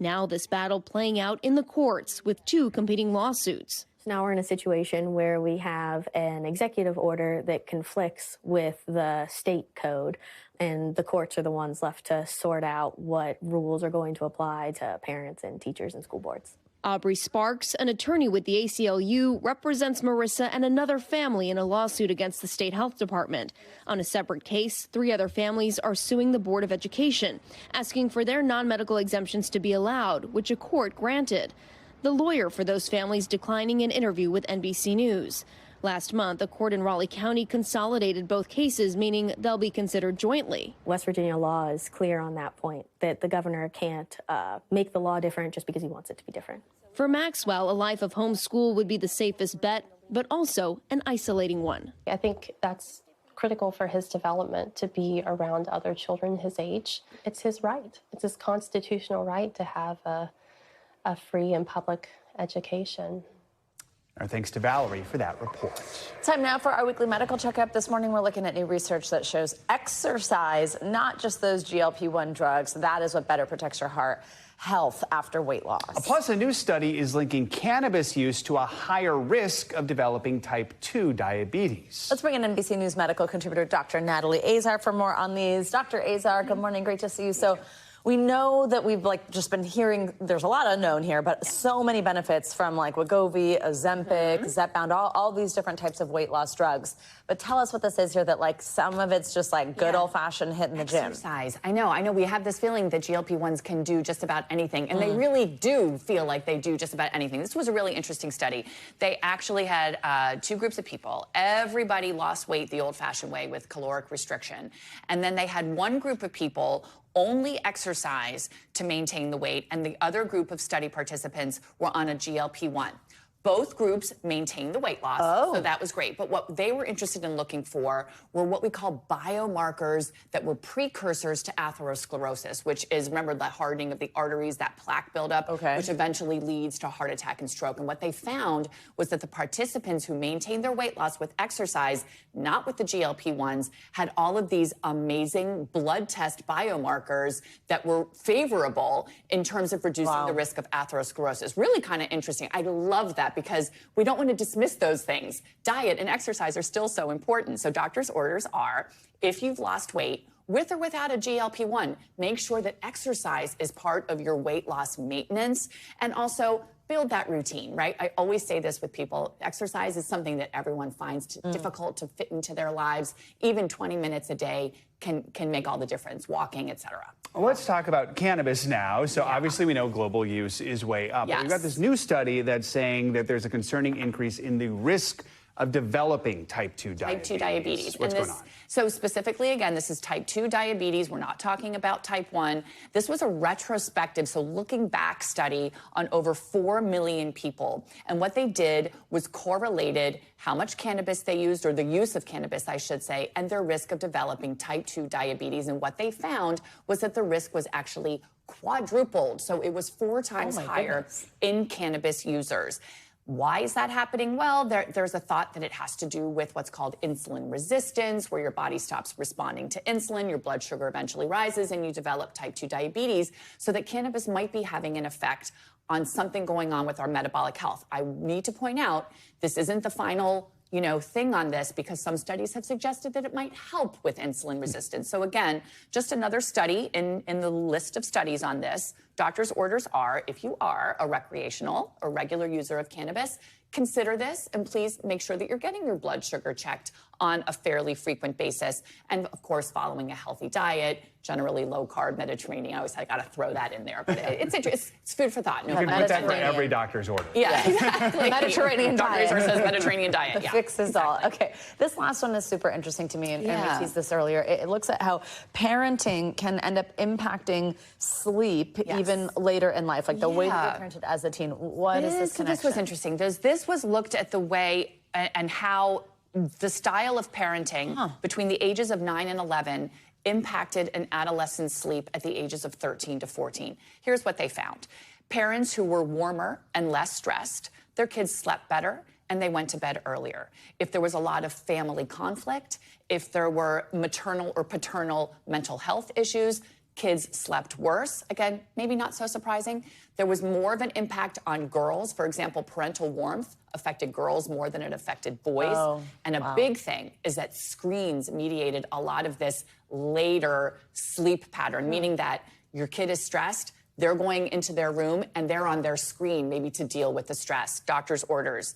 Now this battle playing out in the courts with two competing lawsuits. Now we're in a situation where we have an executive order that conflicts with the state code, and the courts are the ones left to sort out what rules are going to apply to parents and teachers and school boards. Aubrey Sparks, an attorney with the ACLU, represents Marissa and another family in a lawsuit against the state health department. On a separate case, 3 other families are suing the Board of Education, asking for their non-medical exemptions to be allowed, which a court granted. The lawyer for those families declining an interview with NBC News. Last month, a court in Raleigh County consolidated both cases, meaning they'll be considered jointly. West Virginia law is clear on that point, that the governor can't make the law different just because he wants it to be different. For Maxwell, a life of homeschool would be the safest bet, but also an isolating one. I think that's critical for his development, to be around other children his age. It's his right. It's his constitutional right to have a free and public education. Our thanks to Valerie for that report. Time now for our weekly medical checkup. This morning, we're looking at new research that shows exercise, not just those GLP-1 drugs. That is what better protects your heart health after weight loss. Plus, a new study is linking cannabis use to a higher risk of developing type 2 diabetes. Let's bring in NBC News medical contributor Dr. Natalie Azar for more on these. Dr. Azar, good morning. Great to see you. So we know that we've just been hearing, there's a lot unknown here, but so many benefits from Wegovy, Ozempic, Zepbound, all these different types of weight loss drugs. But tell us what this is here, that some of it's just good old-fashioned hit in the gym. Exercise. I know. We have this feeling that GLP-1s can do just about anything, and they really do feel like they do just about anything. This was a really interesting study. They actually had 2 groups of people. Everybody lost weight the old-fashioned way with caloric restriction. And then they had one group of people only exercise to maintain the weight, and the other group of study participants were on a GLP-1. Both groups maintained the weight loss, so that was great. But what they were interested in looking for were what we call biomarkers that were precursors to atherosclerosis, which is, remember, the hardening of the arteries, that plaque buildup, which eventually leads to heart attack and stroke. And what they found was that the participants who maintained their weight loss with exercise, not with the GLP-1s, had all of these amazing blood test biomarkers that were favorable in terms of reducing the risk of atherosclerosis. Really kind of interesting. I love that, that because we don't want to dismiss those things. Diet and exercise are still so important. So doctor's orders are, if you've lost weight, with or without a GLP-1, make sure that exercise is part of your weight loss maintenance, and also build that routine, right? I always say this with people. Exercise is something that everyone finds difficult to fit into their lives. Even 20 minutes a day can make all the difference, walking, etc. Well, let's talk about cannabis now. So obviously we know global use is way up. Yes. But we've got this new study that's saying that there's a concerning increase in the risk of developing type 2 diabetes. Type 2 diabetes. What's going on? So specifically, again, this is type 2 diabetes. We're not talking about type 1. This was a retrospective, so looking back study on over 4 million people. And what they did was correlated how much cannabis they used, or the use of cannabis, I should say, and their risk of developing type 2 diabetes. And what they found was that the risk was actually quadrupled. So it was 4 times higher in cannabis users. Why is that happening? Well, there's a thought that it has to do with what's called insulin resistance, where your body stops responding to insulin, your blood sugar eventually rises, and you develop type 2 diabetes, so that cannabis might be having an effect on something going on with our metabolic health. I need to point out, this isn't the final thing on this, because some studies have suggested that it might help with insulin resistance. So again, just another study in the list of studies on this. Doctor's orders are, if you are a recreational or regular user of cannabis, consider this, and please make sure that you're getting your blood sugar checked on a fairly frequent basis. And of course, following a healthy diet, generally low-carb Mediterranean. I always got to throw that in there, but it's food for thought. You can put that for every doctor's order. Yeah, exactly. Mediterranean diet. Doctor's order says Mediterranean diet. The fixes all. Okay, this last one is super interesting to me, and we teased this earlier. It looks at how parenting can end up impacting sleep even later in life, like the way that you're parented as a teen. What is this connection? This was interesting. This was looked at the way and how the style of parenting between the ages of 9 and 11 impacted an adolescent's sleep at the ages of 13 to 14. Here's what they found. Parents who were warmer and less stressed, their kids slept better and they went to bed earlier. If there was a lot of family conflict, if there were maternal or paternal mental health issues, kids slept worse. Again, maybe not so surprising. There was more of an impact on girls. For example, parental warmth affected girls more than it affected boys. And a big thing is that screens mediated a lot of this later sleep pattern, meaning that your kid is stressed, they're going into their room and they're on their screen maybe to deal with the stress. Doctor's orders.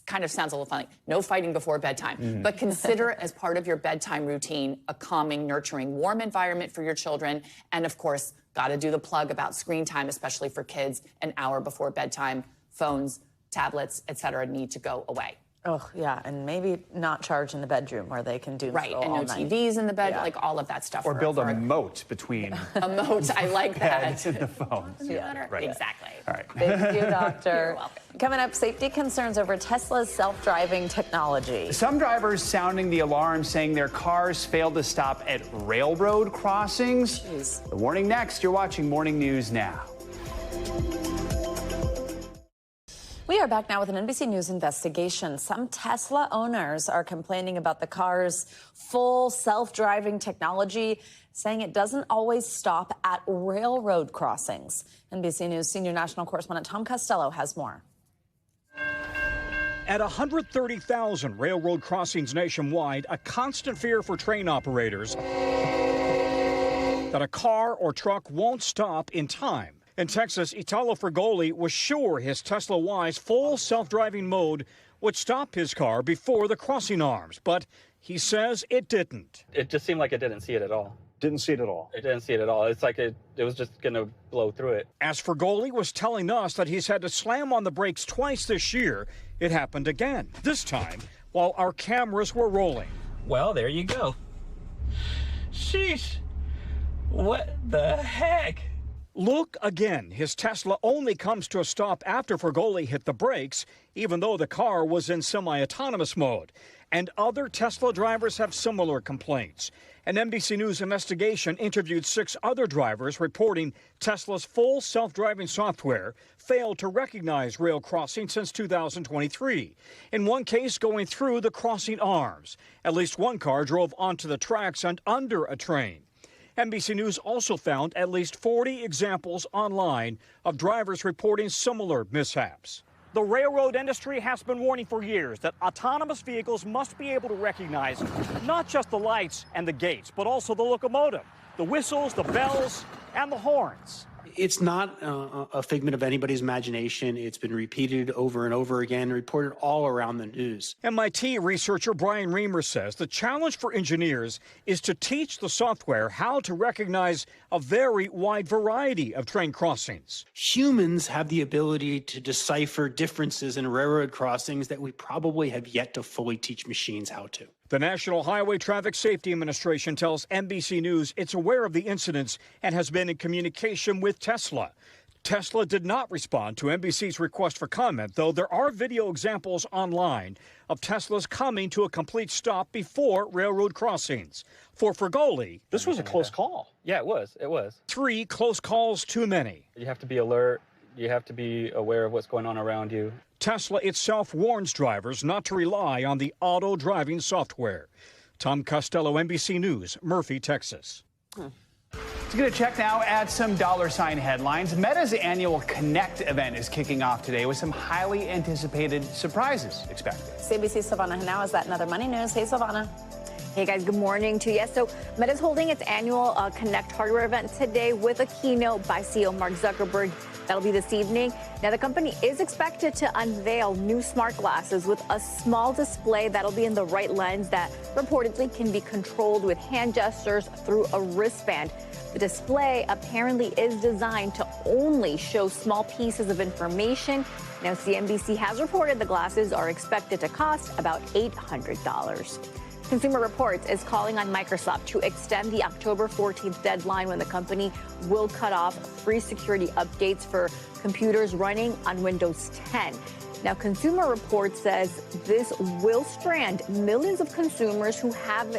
Kind of sounds a little funny. No fighting before bedtime. But consider as part of your bedtime routine a calming, nurturing, warm environment for your children. And of course, got to do the plug about screen time, especially for kids, an hour before bedtime. Phones, tablets, etc. need to go away. Oh, yeah, and maybe not charge in the bedroom where they can do and no TVs in the bed, like all of that stuff. Or build a moat between a moat. I like that. And the phones. Right. Exactly. All right. Thank you, doctor. You're welcome. Coming up, safety concerns over Tesla's self-driving technology. Some drivers sounding the alarm, saying their cars failed to stop at railroad crossings. The warning next. You're watching Morning News Now. We are back now with an NBC News investigation. Some Tesla owners are complaining about the car's full self-driving technology, saying it doesn't always stop at railroad crossings. NBC News senior national correspondent Tom Costello has more. At 130,000 railroad crossings nationwide, a constant fear for train operators that a car or truck won't stop in time. In Texas, Italo Fragoli was sure his Tesla Y's full self-driving mode would stop his car before the crossing arms, but he says it didn't. It just seemed like it didn't see it at all. Didn't see it at all? It didn't see it at all. It's like it was just going to blow through it. As Fragoli was telling us that he's had to slam on the brakes twice this year, it happened again, this time while our cameras were rolling. Well, there you go. Sheesh. What the heck? Look again. His Tesla only comes to a stop after Fragoli hit the brakes, even though the car was in semi-autonomous mode. And other Tesla drivers have similar complaints. An NBC News investigation interviewed 6 other drivers reporting Tesla's full self-driving software failed to recognize rail crossing since 2023. In one case, going through the crossing arms. At least one car drove onto the tracks and under a train. NBC News also found at least 40 examples online of drivers reporting similar mishaps. The railroad industry has been warning for years that autonomous vehicles must be able to recognize not just the lights and the gates, but also the locomotive, the whistles, the bells, and the horns. It's not a figment of anybody's imagination. It's been repeated over and over again, reported all around the news. MIT researcher Brian Reamer says the challenge for engineers is to teach the software how to recognize a very wide variety of train crossings. Humans have the ability to decipher differences in railroad crossings that we probably have yet to fully teach machines how to. The National Highway Traffic Safety Administration tells NBC News it's aware of the incidents and has been in communication with Tesla. Tesla did not respond to NBC's request for comment, though there are video examples online of Teslas coming to a complete stop before railroad crossings. For Fergoli, this was a close call. Yeah, it was. It was. 3 close calls too many. You have to be alert. You have to be aware of what's going on around you. Tesla itself warns drivers not to rely on the auto driving software. Tom Costello, NBC News, Murphy, Texas. Let's get a check now at some $ headlines. Meta's annual Connect event is kicking off today with some highly anticipated surprises expected. CBC's Silvana Hanau is that another Money News. Hey, Silvana. Hey guys, good morning to you. So Meta's holding its annual Connect hardware event today with a keynote by CEO Mark Zuckerberg. That'll be this evening. Now, the company is expected to unveil new smart glasses with a small display that'll be in the right lens that reportedly can be controlled with hand gestures through a wristband. The display apparently is designed to only show small pieces of information. Now, CNBC has reported the glasses are expected to cost about $800. Consumer Reports is calling on Microsoft to extend the October 14th deadline when the company will cut off free security updates for computers running on Windows 10. Now, Consumer Reports says this will strand millions of consumers who have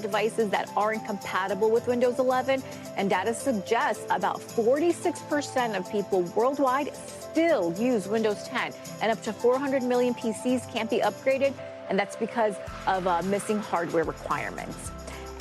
devices that aren't compatible with Windows 11, and data suggests about 46% of people worldwide still use Windows 10, and up to 400 million PCs can't be upgraded. And that's because of missing hardware requirements.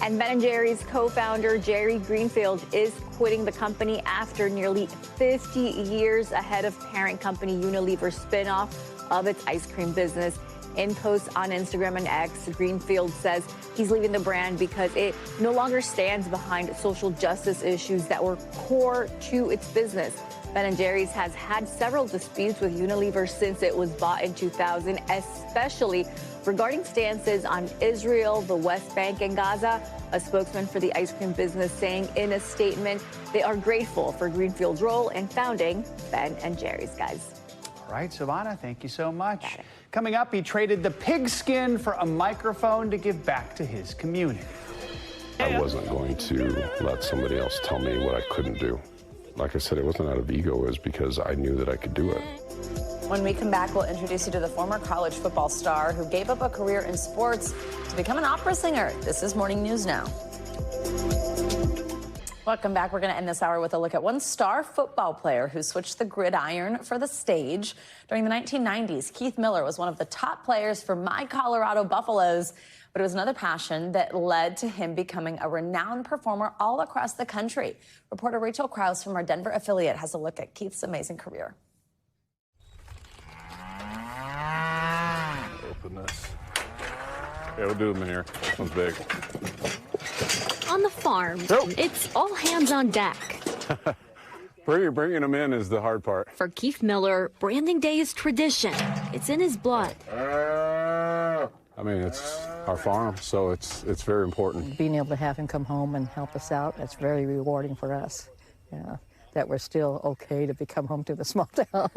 And Ben & Jerry's co-founder Jerry Greenfield is quitting the company after nearly 50 years ahead of parent company Unilever's spinoff of its ice cream business. In posts on Instagram and X, Greenfield says he's leaving the brand because it no longer stands behind social justice issues that were core to its business. Ben & Jerry's has had several disputes with Unilever since it was bought in 2000, especially regarding stances on Israel, the West Bank, and Gaza. A spokesman for the ice cream business saying in a statement they are grateful for Greenfield's role in founding Ben & Jerry's, guys. All right, Silvana, thank you so much. Coming up, he traded the pigskin for a microphone to give back to his community. I wasn't going to let somebody else tell me what I couldn't do. Like I said, it wasn't out of ego, it was because I knew that I could do it. When we come back, we'll introduce you to the former college football star who gave up a career in sports to become an opera singer. This is Morning News Now. Welcome back. We're going to end this hour with a look at one star football player who switched the gridiron for the stage. During the 1990s, Keith Miller was one of the top players for my Colorado Buffaloes. But it was another passion that led to him becoming a renowned performer all across the country. Reporter Rachel Krause from our Denver affiliate has a look at Keith's amazing career. Open this. Yeah, we'll do them in here. This one's big. On the farm, it's all hands on deck. Bringing them in is the hard part. For Keith Miller, branding day is tradition. It's in his blood. I mean, it's our farm, so it's very important. Being able to have him come home and help us out, that's very rewarding for us. Yeah, that we're still okay to come home to the small town.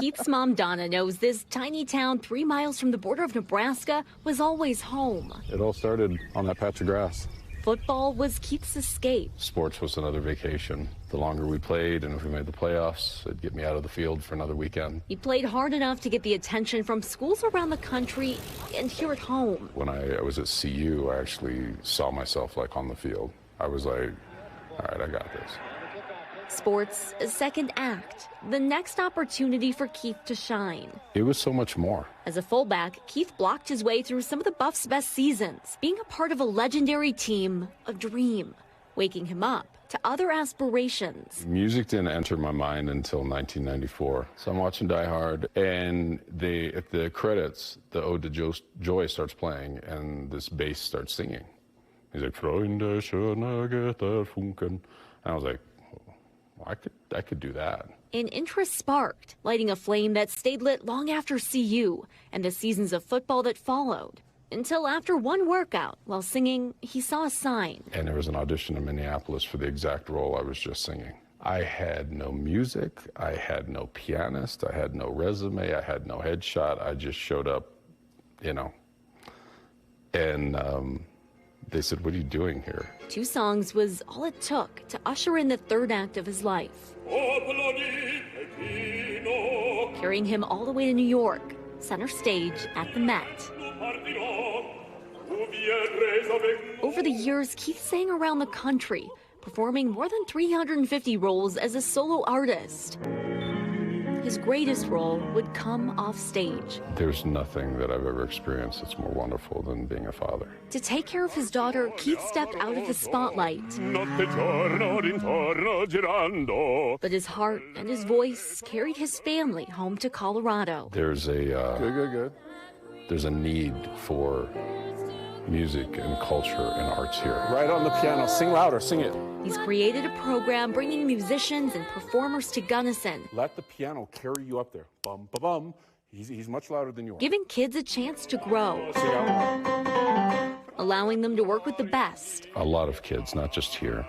Keith's mom, Donna, knows this tiny town 3 miles from the border of Nebraska was always home. It all started on that patch of grass. Football was Keith's escape. Sports was another vacation. The longer we played, and if we made the playoffs, it'd get me out of the field for another weekend. He played hard enough to get the attention from schools around the country and here at home. When I was at CU, I actually saw myself like on the field. I was like, all right, I got this. Sports, a second act, the next opportunity for Keith to shine. It was so much more. As a fullback, Keith blocked his way through some of the Buffs' best seasons. Being a part of a legendary team, a dream. Waking him up to other aspirations. Music didn't enter my mind until 1994. So I'm watching Die Hard, and at the credits, the Ode to Joy starts playing, and this bass starts singing. He's like, Freunde, schöne Götter funken. And I was like, well, I could do that. An interest sparked, lighting a flame that stayed lit long after CU and the seasons of football that followed. Until after one workout, while singing, he saw a sign. And there was an audition in Minneapolis for the exact role I was just singing. I had no music, I had no pianist, I had no resume, I had no headshot. I just showed up, and they said, what are you doing here? 2 songs was all it took to usher in the third act of his life, carrying him all the way to New York, center stage at the Met. Over the years, Keith sang around the country, performing more than 350 roles as a solo artist. His greatest role would come off stage. There's nothing that I've ever experienced that's more wonderful than being a father. To take care of his daughter, Keith stepped out of the spotlight. But his heart and his voice carried his family home to Colorado. There's a need for music and culture and arts here. Right on the piano. Sing louder. Sing it. He's created a program bringing musicians and performers to Gunnison. Let the piano carry you up there. Bum, ba, bum. He's much louder than you are. Giving kids a chance to grow. Allowing them to work with the best. A lot of kids, not just here,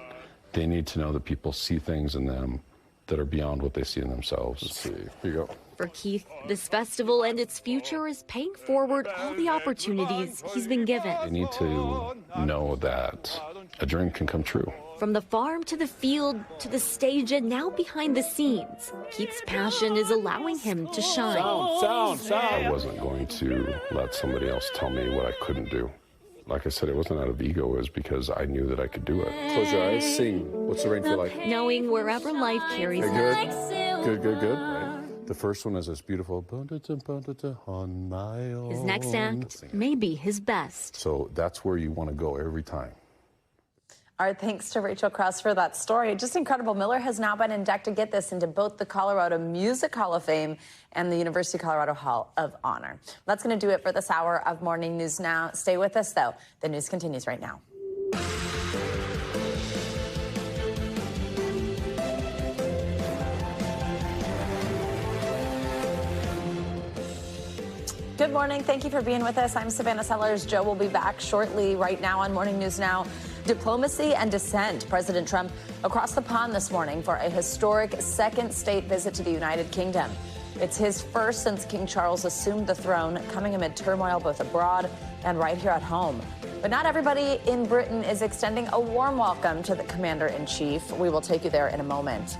they need to know that people see things in them that are beyond what they see in themselves. Let's see. Here you go. For Keith, this festival and its future is paying forward all the opportunities he's been given. They need to know that a dream can come true. From the farm to the field to the stage and now behind the scenes, Keith's passion is allowing him to shine. Sound. I wasn't going to let somebody else tell me what I couldn't do. Like I said, it wasn't out of ego, it was because I knew that I could do it. Close your eyes, sing. What's the rain feel like? Knowing wherever life carries him. Good. The first one is this beautiful on my own. His next act may be his best. So that's where you want to go every time. All right, thanks to Rachel Krause for that story. Just incredible. Miller has now been inducted, get this, into both the Colorado Music Hall of Fame and the University of Colorado Hall of Honor. That's going to do it for this hour of Morning News Now. Stay with us, though. The news continues right now. Good morning. Thank you for being with us. I'm Savannah Sellers. Joe will be back shortly. Right now on Morning News Now, diplomacy and dissent. President Trump across the pond this morning for a historic second state visit to the United Kingdom. It's his first since King Charles assumed the throne, coming amid turmoil both abroad and right here at home. But not everybody in Britain is extending a warm welcome to the commander-in-chief. We will take you there in a moment.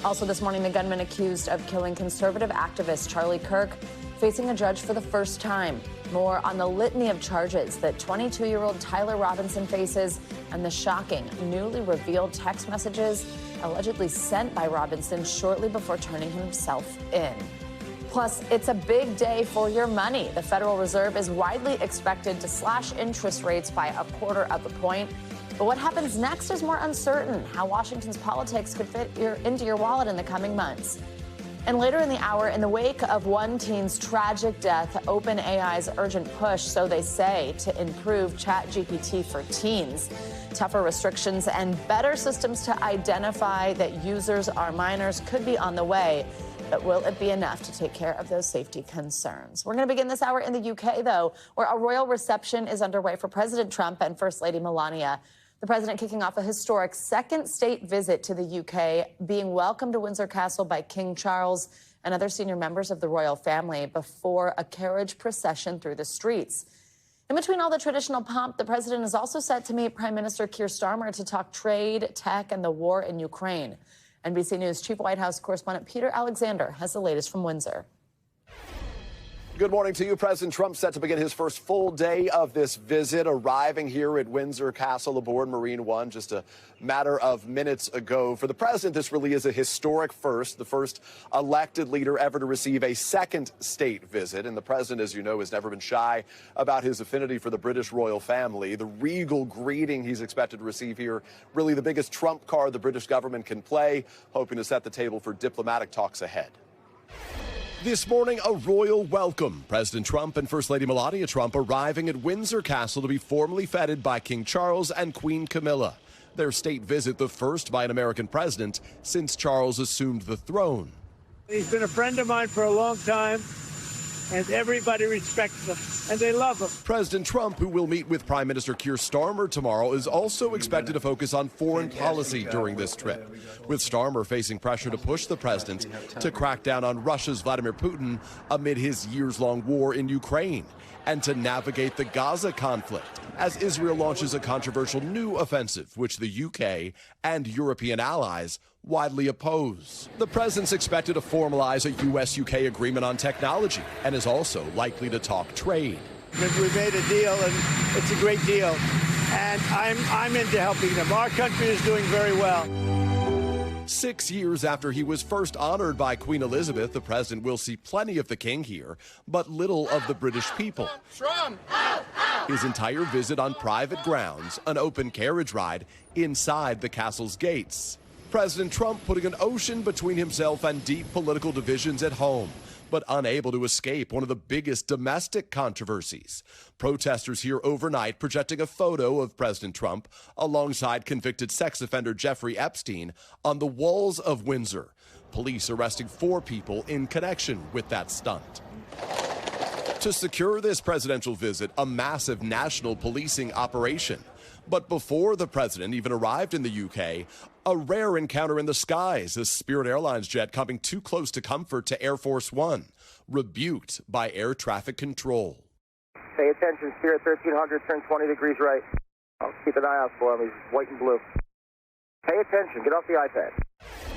Also this morning, the gunman accused of killing conservative activist Charlie Kirk facing a judge for the first time. More on the litany of charges that 22-year-old Tyler Robinson faces and the shocking, newly revealed text messages allegedly sent by Robinson shortly before turning himself in. Plus, it's a big day for your money. The Federal Reserve is widely expected to slash interest rates by 1/4 of a point. But what happens next is more uncertain. How Washington's politics could fit into your wallet in the coming months. And later in the hour, in the wake of one teen's tragic death, OpenAI's urgent push, so they say, to improve ChatGPT for teens. Tougher restrictions and better systems to identify that users are minors could be on the way. But will it be enough to take care of those safety concerns? We're going to begin this hour in the UK, though, where a royal reception is underway for President Trump and First Lady Melania. The president kicking off a historic second state visit to the UK, being welcomed to Windsor Castle by King Charles and other senior members of the royal family before a carriage procession through the streets. In between all the traditional pomp, the president is also set to meet Prime Minister Keir Starmer to talk trade, tech, and the war in Ukraine. NBC News Chief White House correspondent Peter Alexander has the latest from Windsor. Good morning to you. President Trump set to begin his first full day of this visit, arriving here at Windsor Castle aboard Marine One just a matter of minutes ago. For the president, this really is a historic first, the first elected leader ever to receive a second state visit. And the president, as you know, has never been shy about his affinity for the British royal family. The regal greeting he's expected to receive here, really the biggest trump card the British government can play, hoping to set the table for diplomatic talks ahead. This morning, a royal welcome. President Trump and First Lady Melania Trump arriving at Windsor Castle to be formally feted by King Charles and Queen Camilla. Their state visit the first by an American president since Charles assumed the throne. He's been a friend of mine for a long time, and everybody respects him, and they love him. President Trump, who will meet with Prime Minister Keir Starmer tomorrow, is also expected to focus on foreign policy during this trip, with Starmer facing pressure to push the president to crack down on Russia's Vladimir Putin amid his years-long war in Ukraine, and to navigate the Gaza conflict as Israel launches a controversial new offensive, which the UK and European allies widely oppose. The president's expected to formalize a U.S.-UK agreement on technology and is also likely to talk trade. We made a deal, and it's a great deal, and I'm into helping them. Our country is doing very well. 6 years after he was first honored by Queen Elizabeth, the president will see plenty of the king here, but little of the British people. His entire visit on private grounds, an open carriage ride inside the castle's gates. President Trump putting an ocean between himself and deep political divisions at home, but unable to escape one of the biggest domestic controversies. Protesters here overnight projecting a photo of President Trump alongside convicted sex offender Jeffrey Epstein on the walls of Windsor. Police arresting 4 people in connection with that stunt. To secure this presidential visit, a massive national policing operation. But before the president even arrived in the UK, a rare encounter in the skies, a Spirit Airlines jet coming too close to comfort to Air Force One, rebuked by air traffic control. Pay attention, Spirit 1300, turn 20 degrees right. I'll keep an eye out for him, he's white and blue. Pay attention, get off the iPad.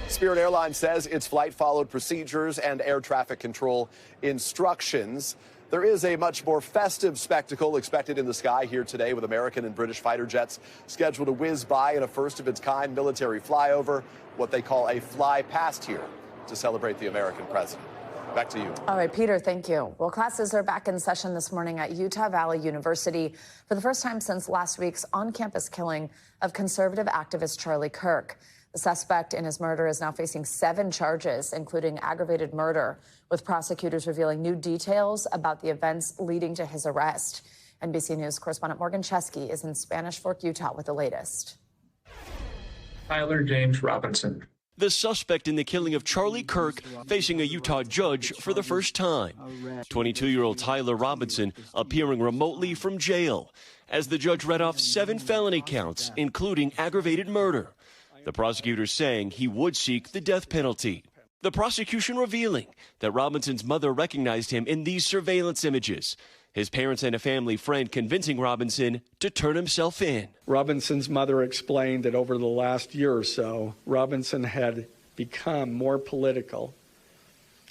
Spirit Airlines says its flight followed procedures and air traffic control instructions. There is a much more festive spectacle expected in the sky here today, with American and British fighter jets scheduled to whiz by in a first-of-its-kind military flyover, what they call a fly past here, to celebrate the American president. Back to you. All right, Peter, thank you. Well, classes are back in session this morning at Utah Valley University for the first time since last week's on-campus killing of conservative activist Charlie Kirk. The suspect in his murder is now facing 7 charges, including aggravated murder, with prosecutors revealing new details about the events leading to his arrest. NBC News correspondent Morgan Chesky is in Spanish Fork, Utah, with the latest. Tyler James Robinson, the suspect in the killing of Charlie Kirk, facing a Utah judge for the first time. 22-year-old Tyler Robinson appearing remotely from jail as the judge read off 7 felony counts, including aggravated murder. The prosecutor saying he would seek the death penalty. The prosecution revealing that Robinson's mother recognized him in these surveillance images. His parents and a family friend convincing Robinson to turn himself in. Robinson's mother explained that over the last year or so, Robinson had become more political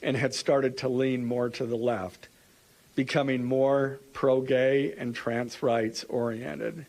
and had started to lean more to the left, becoming more pro-gay and trans rights oriented.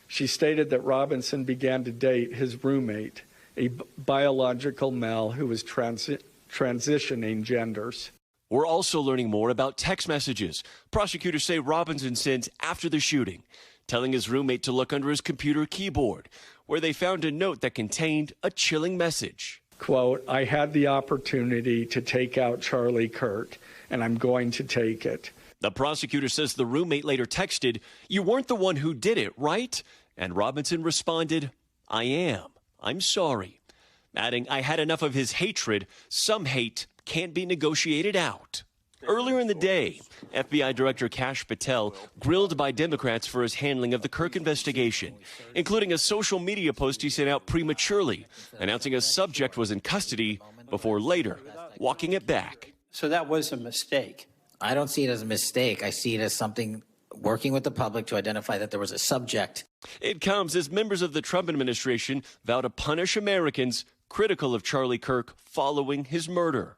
She stated that Robinson began to date his roommate, a biological male who was transitioning genders. We're also learning more about text messages prosecutors say Robinson sent after the shooting, telling his roommate to look under his computer keyboard, where they found a note that contained a chilling message. Quote, "I had the opportunity to take out Charlie Kirk, and I'm going to take it." The prosecutor says the roommate later texted, "You weren't the one who did it, right?" And Robinson responded, "I am. I'm sorry." Adding, "I had enough of his hatred. Some hate can't be negotiated out." Earlier in the day, FBI Director Kash Patel grilled by Democrats for his handling of the Kirk investigation, including a social media post he sent out prematurely, announcing a subject was in custody before later walking it back. So that was a mistake. I don't see it as a mistake. I see it as something working with the public to identify that there was a subject. It comes as members of the Trump administration vow to punish Americans critical of Charlie Kirk following his murder.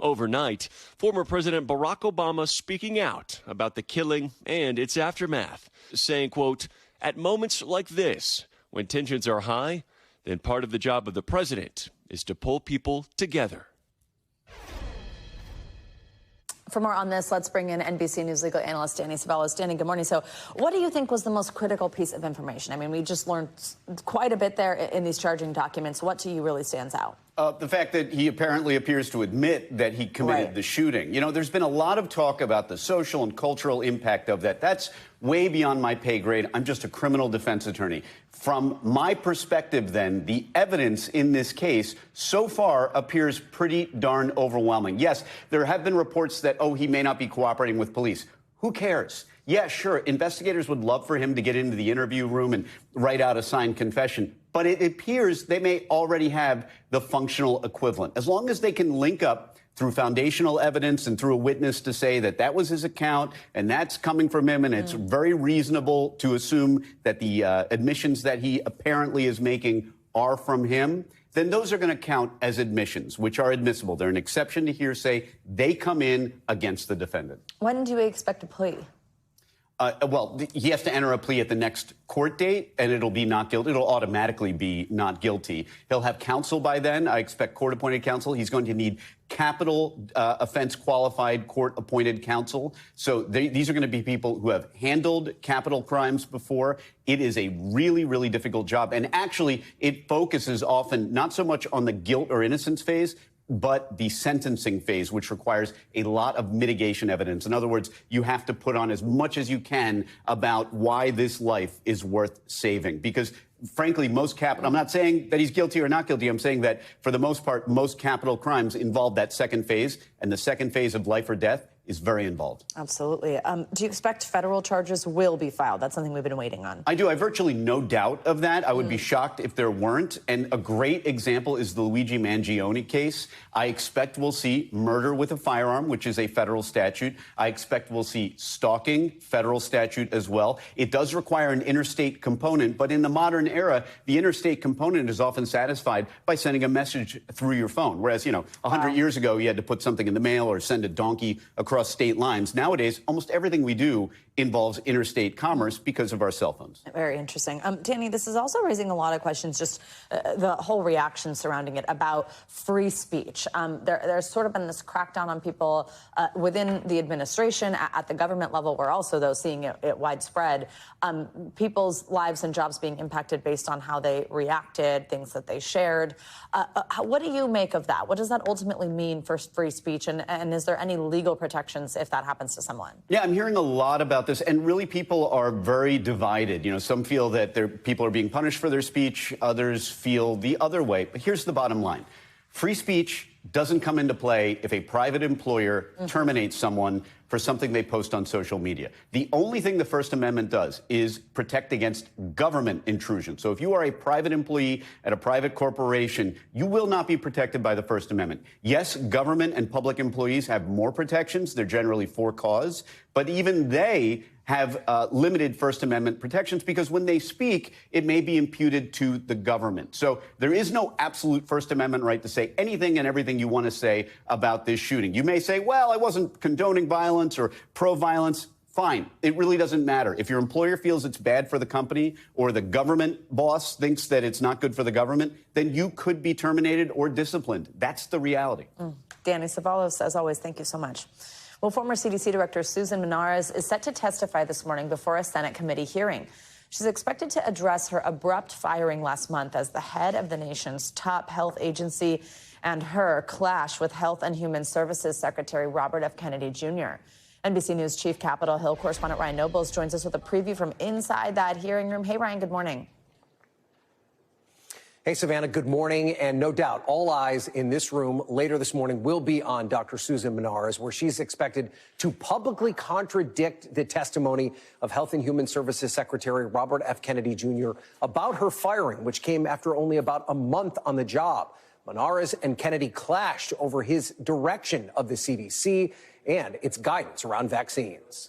Overnight, former President Barack Obama speaking out about the killing and its aftermath, saying, quote, "At moments like this, when tensions are high, then part of the job of the president is to pull people together." For more on this, let's bring in NBC News legal analyst Danny Ceballos. Danny, good morning. So what do you think was the most critical piece of information? I mean, we just learned quite a bit there in these charging documents. What to you really stands out? The fact that he apparently appears to admit that he committed the shooting. You know, there's been a lot of talk about the social and cultural impact of that. That's way beyond my pay grade. I'm just a criminal defense attorney. From my perspective, then, the evidence in this case so far appears pretty darn overwhelming. Yes, there have been reports that, oh, he may not be cooperating with police. Who cares? Yeah, sure, investigators would love for him to get into the interview room and write out a signed confession. But it appears they may already have the functional equivalent. As long as they can link up through foundational evidence and through a witness to say that that was his account and that's coming from him, and it's very reasonable to assume that the admissions that he apparently is making are from him, then those are going to count as admissions, which are admissible. They're an exception to hearsay. They come in against the defendant. When do we expect a plea? Well, he has to enter a plea at the next court date, and it'll be not guilty. It'll automatically be not guilty. He'll have counsel by then. I expect court-appointed counsel. He's going to need capital offense-qualified court-appointed counsel. So these are going to be people who have handled capital crimes before. It is a really, really difficult job. And actually, it focuses often not so much on the guilt or innocence phase, but the sentencing phase, which requires a lot of mitigation evidence. In other words, you have to put on as much as you can about why this life is worth saving. Because, frankly, most capital, I'm not saying that he's guilty or not guilty. I'm saying that, for the most part, most capital crimes involve that second phase. And the second phase of life or death is very involved. Absolutely. Do you expect federal charges will be filed? That's something we've been waiting on. I do. I have virtually no doubt of that. I would be shocked if there weren't. And a great example is the Luigi Mangione case. I expect we'll see murder with a firearm, which is a federal statute. I expect we'll see stalking, federal statute as well. It does require an interstate component, but in the modern era, the interstate component is often satisfied by sending a message through your phone. Whereas, 100 years ago, you had to put something in the mail or send a donkey across state lines. Nowadays, almost everything we do involves interstate commerce because of our cell phones. Very interesting. Danny, this is also raising a lot of questions, just the whole reaction surrounding it about free speech. There's sort of been this crackdown on people within the administration, at the government level. We're also, though, seeing it widespread. People's lives and jobs being impacted based on how they reacted, things that they shared. What do you make of that? What does that ultimately mean for free speech? And is there any legal protections if that happens to someone? Yeah, I'm hearing a lot about this, and really people are very divided. Some feel that people are being punished for their speech. Others feel the other way. But here's the bottom line. Free speech doesn't come into play if a private employer terminates someone for something they post on social media. The only thing the First Amendment does is protect against government intrusion. So if you are a private employee at a private corporation, you will not be protected by the First Amendment. Yes, government and public employees have more protections. They're generally for cause, but even they have limited First Amendment protections because when they speak, it may be imputed to the government. So there is no absolute First Amendment right to say anything and everything you want to say about this shooting. You may say, well, I wasn't condoning violence or pro-violence. Fine. It really doesn't matter. If your employer feels it's bad for the company or the government boss thinks that it's not good for the government, then you could be terminated or disciplined. That's the reality. Danny Ceballos, as always, thank you so much. Well, former CDC Director Susan Menares is set to testify this morning before a Senate committee hearing. She's expected to address her abrupt firing last month as the head of the nation's top health agency and her clash with Health and Human Services Secretary Robert F. Kennedy Jr. NBC News Chief Capitol Hill correspondent Ryan Nobles joins us with a preview from inside that hearing room. Hey, Ryan, good morning. Hey, Savannah, good morning. And no doubt, all eyes in this room later this morning will be on Dr. Susan Menares, where she's expected to publicly contradict the testimony of Health and Human Services Secretary Robert F. Kennedy Jr. about her firing, which came after only about a month on the job. Menares and Kennedy clashed over his direction of the CDC and its guidance around vaccines.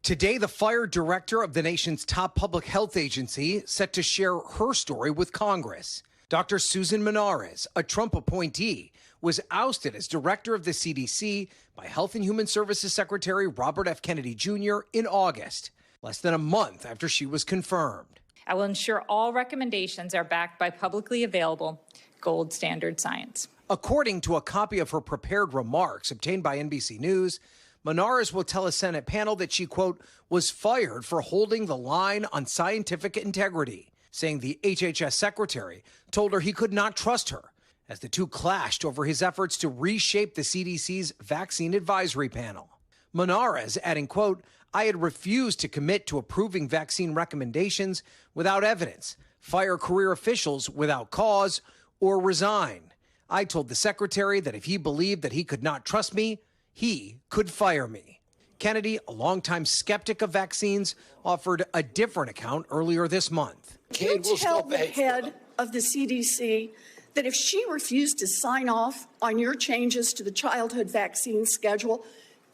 Today, the fired director of the nation's top public health agency set to share her story with Congress. Dr. Susan Menares, a Trump appointee, was ousted as director of the CDC by Health and Human Services Secretary Robert F. Kennedy Jr. in August, less than a month after she was confirmed. I will ensure all recommendations are backed by publicly available gold standard science. According to a copy of her prepared remarks obtained by NBC News, Menarez will tell a Senate panel that she, quote, was fired for holding the line on scientific integrity, saying the HHS secretary told her he could not trust her, as the two clashed over his efforts to reshape the CDC's vaccine advisory panel. Menarez adding, quote, I had refused to commit to approving vaccine recommendations without evidence, fire career officials without cause, or resign. I told the secretary that if he believed that he could not trust me, he could fire me. Kennedy, a longtime skeptic of vaccines, offered a different account earlier this month. You tell the head of the CDC that if she refused to sign off on your changes to the childhood vaccine schedule,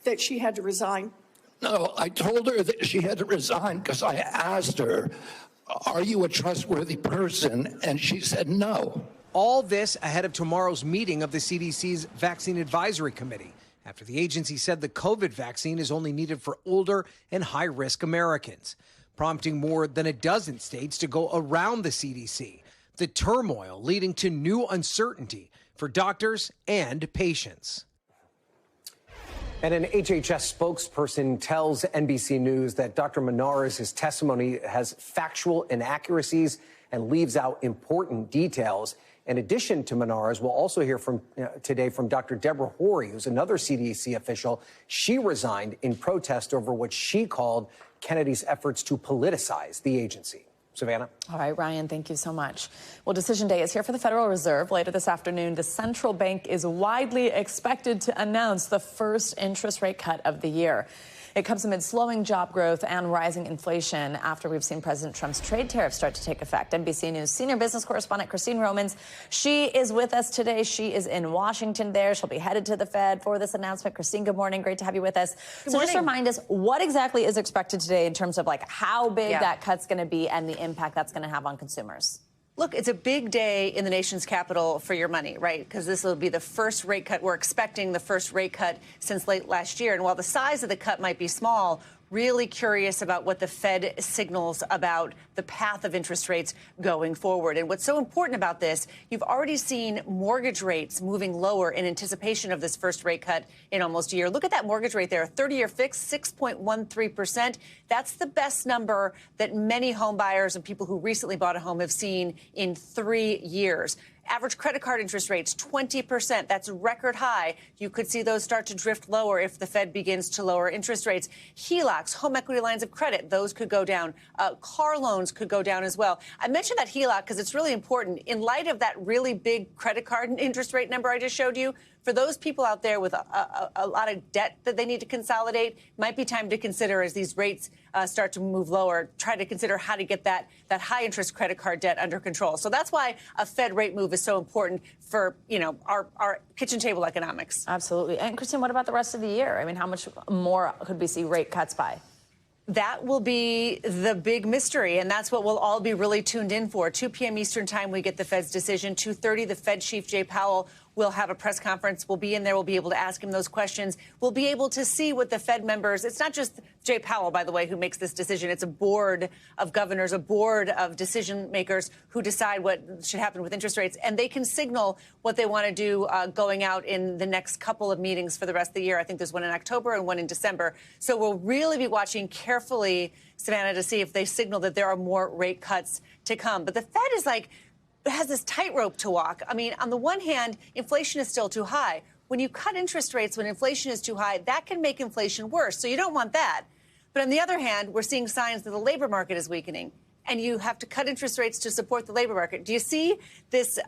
that she had to resign? No, I told her that she had to resign because I asked her, are you a trustworthy person? And she said no. All this ahead of tomorrow's meeting of the CDC's Vaccine Advisory Committee, after the agency said the COVID vaccine is only needed for older and high-risk Americans, prompting more than a dozen states to go around the CDC, the turmoil leading to new uncertainty for doctors and patients. And an HHS spokesperson tells NBC News that Dr. Menarez's testimony has factual inaccuracies and leaves out important details. In addition to Menarez, we'll also hear from today from Dr. Deborah Horry, who's another CDC official. She resigned in protest over what she called Kennedy's efforts to politicize the agency. Savannah? All right, Ryan, thank you so much. Well, Decision Day is here for the Federal Reserve. Later this afternoon, the central bank is widely expected to announce the first interest rate cut of the year. It comes amid slowing job growth and rising inflation after we've seen President Trump's trade tariffs start to take effect. NBC News senior business correspondent Christine Romans, she is with us today. She is in Washington there. She'll be headed to the Fed for this announcement. Christine, good morning. Great to have you with us. So just remind us, what exactly is expected today in terms of like how big that cut's going to be and the impact that's going to have on consumers? Look, it's a big day in the nation's capital for your money, right? Because this will be the first rate cut. We're expecting the first rate cut since late last year. And while the size of the cut might be small, really curious about what the Fed signals about the path of interest rates going forward. And what's so important about this, you've already seen mortgage rates moving lower in anticipation of this first rate cut in almost a year. Look at that mortgage rate there, a 30-year fixed, 6.13%. That's the best number that many home buyers and people who recently bought a home have seen in 3 years. Average credit card interest rates, 20%. That's record high. You could see those start to drift lower if the Fed begins to lower interest rates. HELOCs, home equity lines of credit, those could go down. Car loans could go down as well. I mentioned that HELOC because it's really important. In light of that really big credit card interest rate number I just showed you, for those people out there with a lot of debt that they need to consolidate, might be time to consider as these rates start to move lower, try to consider how to get that high interest credit card debt under control. So that's why a Fed rate move is so important for, you know, our kitchen table economics. Absolutely. And Christine, what about the rest of the year? I mean, how much more could we see rate cuts by? That will be the big mystery, and that's what we'll all be really tuned in for. 2 p.m. Eastern time, we get the Fed's decision. 2:30, the Fed chief, Jay Powell, will have a press conference. We'll be in there. We'll be able to ask him those questions. We'll be able to see what the Fed members, it's not just Jay Powell, by the way, who makes this decision. It's a board of governors, a board of decision makers who decide what should happen with interest rates. And they can signal what they want to do going out in the next couple of meetings for the rest of the year. I think there's one in October and one in December. So we'll really be watching carefully, Savannah, to see if they signal that there are more rate cuts to come. But the Fed is like, has this tightrope to walk. I mean, on the one hand, inflation is still too high. When you cut interest rates when inflation is too high, that can make inflation worse. So you don't want that. But on the other hand, we're seeing signs that the labor market is weakening. And you have to cut interest rates to support the labor market. Do you see this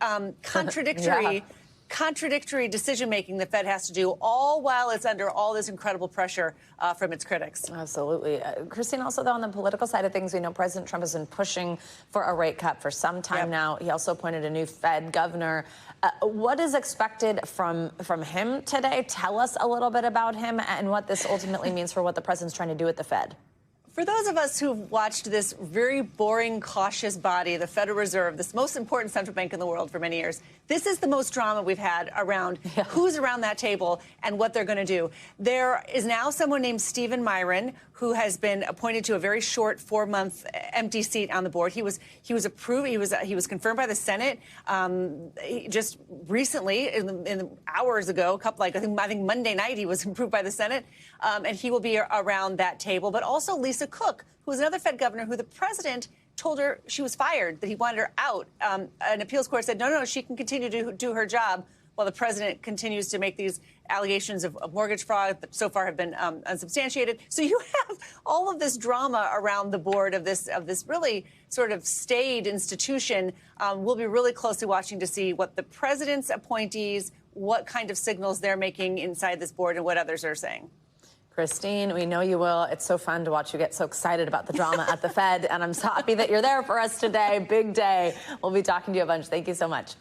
contradictory decision-making the Fed has to do, all while it's under all this incredible pressure from its critics? Absolutely. Christine, also, though, on the political side of things, we know President Trump has been pushing for a rate cut for some time now. He also appointed a new Fed governor. What is expected from him today? Tell us a little bit about him and what this ultimately means for what the president's trying to do at the Fed. For those of us who've watched this very boring, cautious body, the Federal Reserve, this most important central bank in the world for many years, this is the most drama we've had around who's around that table and what they're going to do. There is now someone named Stephen Myron who has been appointed to a very short 4-month empty seat on the board. He was approved. He was confirmed by the Senate just recently, in hours ago. I think Monday night he was approved by the Senate, and he will be around that table. But also Lisa Cook, who is another Fed governor who the president told her she was fired, that he wanted her out. An appeals court said, no, she can continue to do her job while the president continues to make these allegations of mortgage fraud that so far have been unsubstantiated. So you have all of this drama around the board of this really sort of staid institution. We'll be really closely watching to see what the president's appointees, what kind of signals they're making inside this board and what others are saying. Christine, we know you will. It's so fun to watch you get so excited about the drama at the Fed, and I'm so happy that you're there for us today. Big day. We'll be talking to you a bunch. Thank you so much.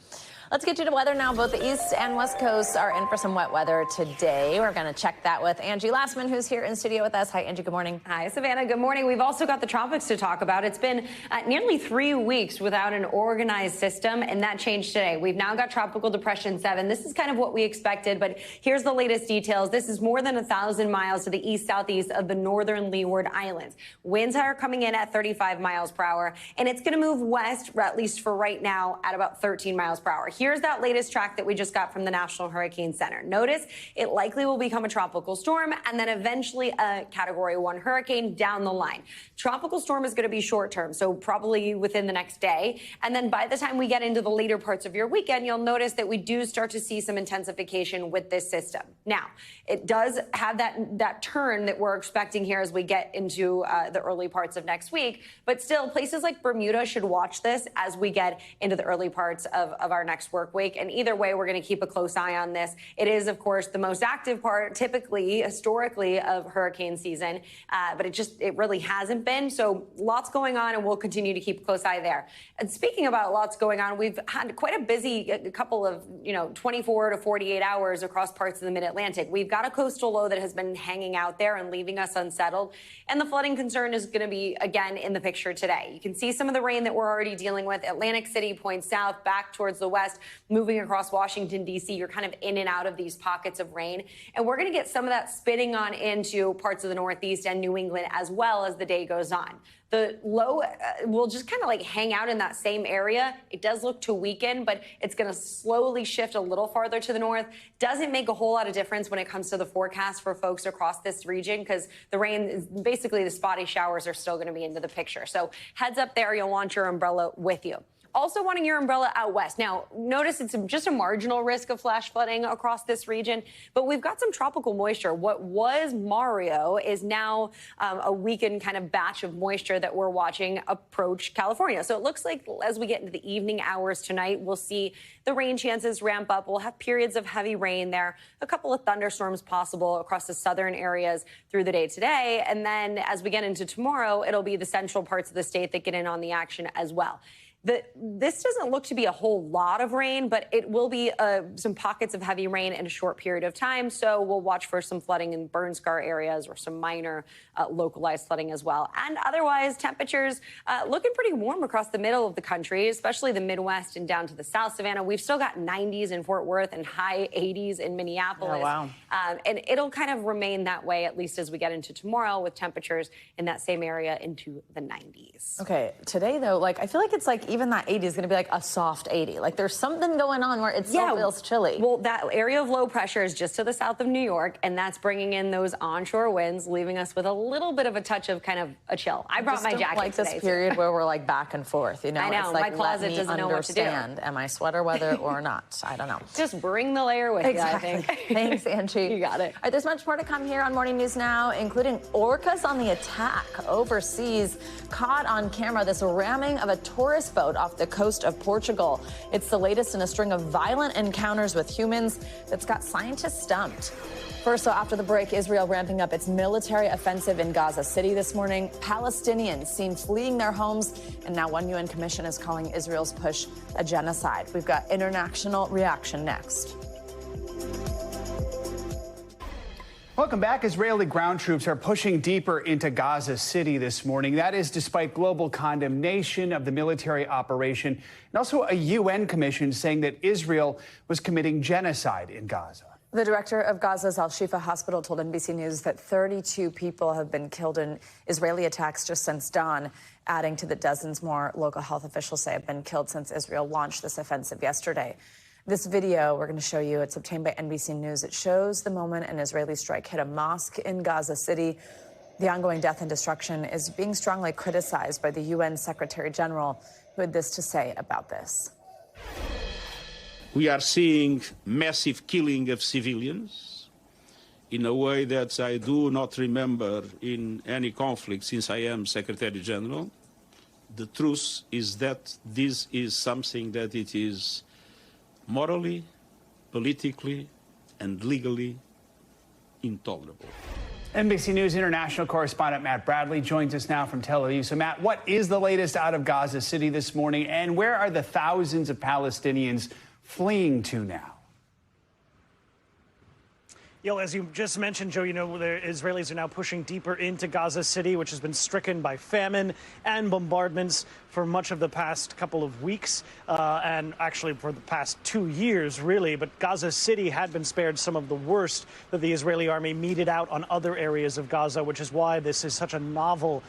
Let's get you to weather now. Both the East and West Coasts are in for some wet weather today. We're going to check that with Angie Lassman, who's here in studio with us. Hi, Angie. Good morning. Hi, Savannah. Good morning. We've also got the tropics to talk about. It's been nearly 3 weeks without an organized system, and that changed today. We've now got Tropical Depression 7. This is kind of what we expected, but here's the latest details. This is more than 1,000 miles to the east-southeast of the northern Leeward Islands. Winds are coming in at 35 miles per hour, and it's going to move west, at least for right now, at about 13 miles per hour. Here's that latest track that we just got from the National Hurricane Center. Notice it likely will become a tropical storm and then eventually a Category 1 hurricane down the line. Tropical storm is going to be short term, so probably within the next day. And then by the time we get into the later parts of your weekend, you'll notice that we do start to see some intensification with this system. Now, it does have that turn that we're expecting here as we get into the early parts of next week. But still, places like Bermuda should watch this as we get into the early parts of our next work week. And either way, we're going to keep a close eye on this. It is, of course, the most active part, typically, historically, of hurricane season. But it really hasn't been. So lots going on, and we'll continue to keep a close eye there. And speaking about lots going on, we've had quite a busy couple of, 24 to 48 hours across parts of the mid-Atlantic. We've got a coastal low that has been hanging out there and leaving us unsettled. And the flooding concern is going to be, again, in the picture today. You can see some of the rain that we're already dealing with. Atlantic City points south, back towards the west, moving across Washington, D.C. You're kind of in and out of these pockets of rain. And we're going to get some of that spinning on into parts of the Northeast and New England as well as the day goes on. The low will just kind of hang out in that same area. It does look to weaken, but it's going to slowly shift a little farther to the north. Doesn't make a whole lot of difference when it comes to the forecast for folks across this region because the rain, basically the spotty showers are still going to be into the picture. So heads up there, you'll want your umbrella with you. Also wanting your umbrella out west. Now, notice it's just a marginal risk of flash flooding across this region, but we've got some tropical moisture. What was Mario is now a weakened kind of batch of moisture that we're watching approach California. So it looks like as we get into the evening hours tonight, we'll see the rain chances ramp up. We'll have periods of heavy rain there, a couple of thunderstorms possible across the southern areas through the day today. And then as we get into tomorrow, it'll be the central parts of the state that get in on the action as well. This doesn't look to be a whole lot of rain, but it will be some pockets of heavy rain in a short period of time. So we'll watch for some flooding in burn scar areas or some minor localized flooding as well. And otherwise, temperatures looking pretty warm across the middle of the country, especially the Midwest and down to the South, Savannah. We've still got 90s in Fort Worth and high 80s in Minneapolis. Oh, wow. And it'll kind of remain that way, at least as we get into tomorrow, with temperatures in that same area into the 90s. Okay, today, though, I feel like it's even that 80 is going to be a soft 80. There's something going on where it still feels chilly. Well, that area of low pressure is just to the south of New York, and that's bringing in those onshore winds, leaving us with a little bit of a touch of kind of a a chill. I brought my jacket today. This period where we're back and forth, I know. It's my closet doesn't know what to do. Am I sweater weather or not? I don't know. Just bring the layer with you, I think. Thanks, Angie. You got it. All right, there's much more to come here on Morning News Now, including orcas on the attack overseas, caught on camera, this ramming of a tourist boat off the coast of Portugal. It's the latest in a string of violent encounters with humans that's got scientists stumped. First, so after the break, Israel ramping up its military offensive in Gaza City this morning. Palestinians seen fleeing their homes, and now one UN commission is calling Israel's push a genocide. We've got international reaction next. Welcome back. Israeli ground troops are pushing deeper into Gaza City this morning. That is despite global condemnation of the military operation and also a UN commission saying that Israel was committing genocide in Gaza. The director of Gaza's Al-Shifa hospital told NBC News that 32 people have been killed in Israeli attacks just since dawn, adding to the dozens more local health officials say have been killed since Israel launched this offensive yesterday. This video we're going to show you, it's obtained by NBC News. It shows the moment an Israeli strike hit a mosque in Gaza City. The ongoing death and destruction is being strongly criticized by the UN Secretary General, who had this to say about this. We are seeing massive killing of civilians in a way that I do not remember in any conflict since I am Secretary General. The truth is that this is something that it is morally, politically, and legally intolerable. NBC News international correspondent Matt Bradley joins us now from Tel Aviv. So, Matt, what is the latest out of Gaza City this morning, and where are the thousands of Palestinians fleeing to now? As you just mentioned, Joe, the Israelis are now pushing deeper into Gaza City, which has been stricken by famine and bombardments for much of the past couple of weeks, and actually for the past 2 years, really. But Gaza City had been spared some of the worst that the Israeli army meted out on other areas of Gaza, which is why this is such a novel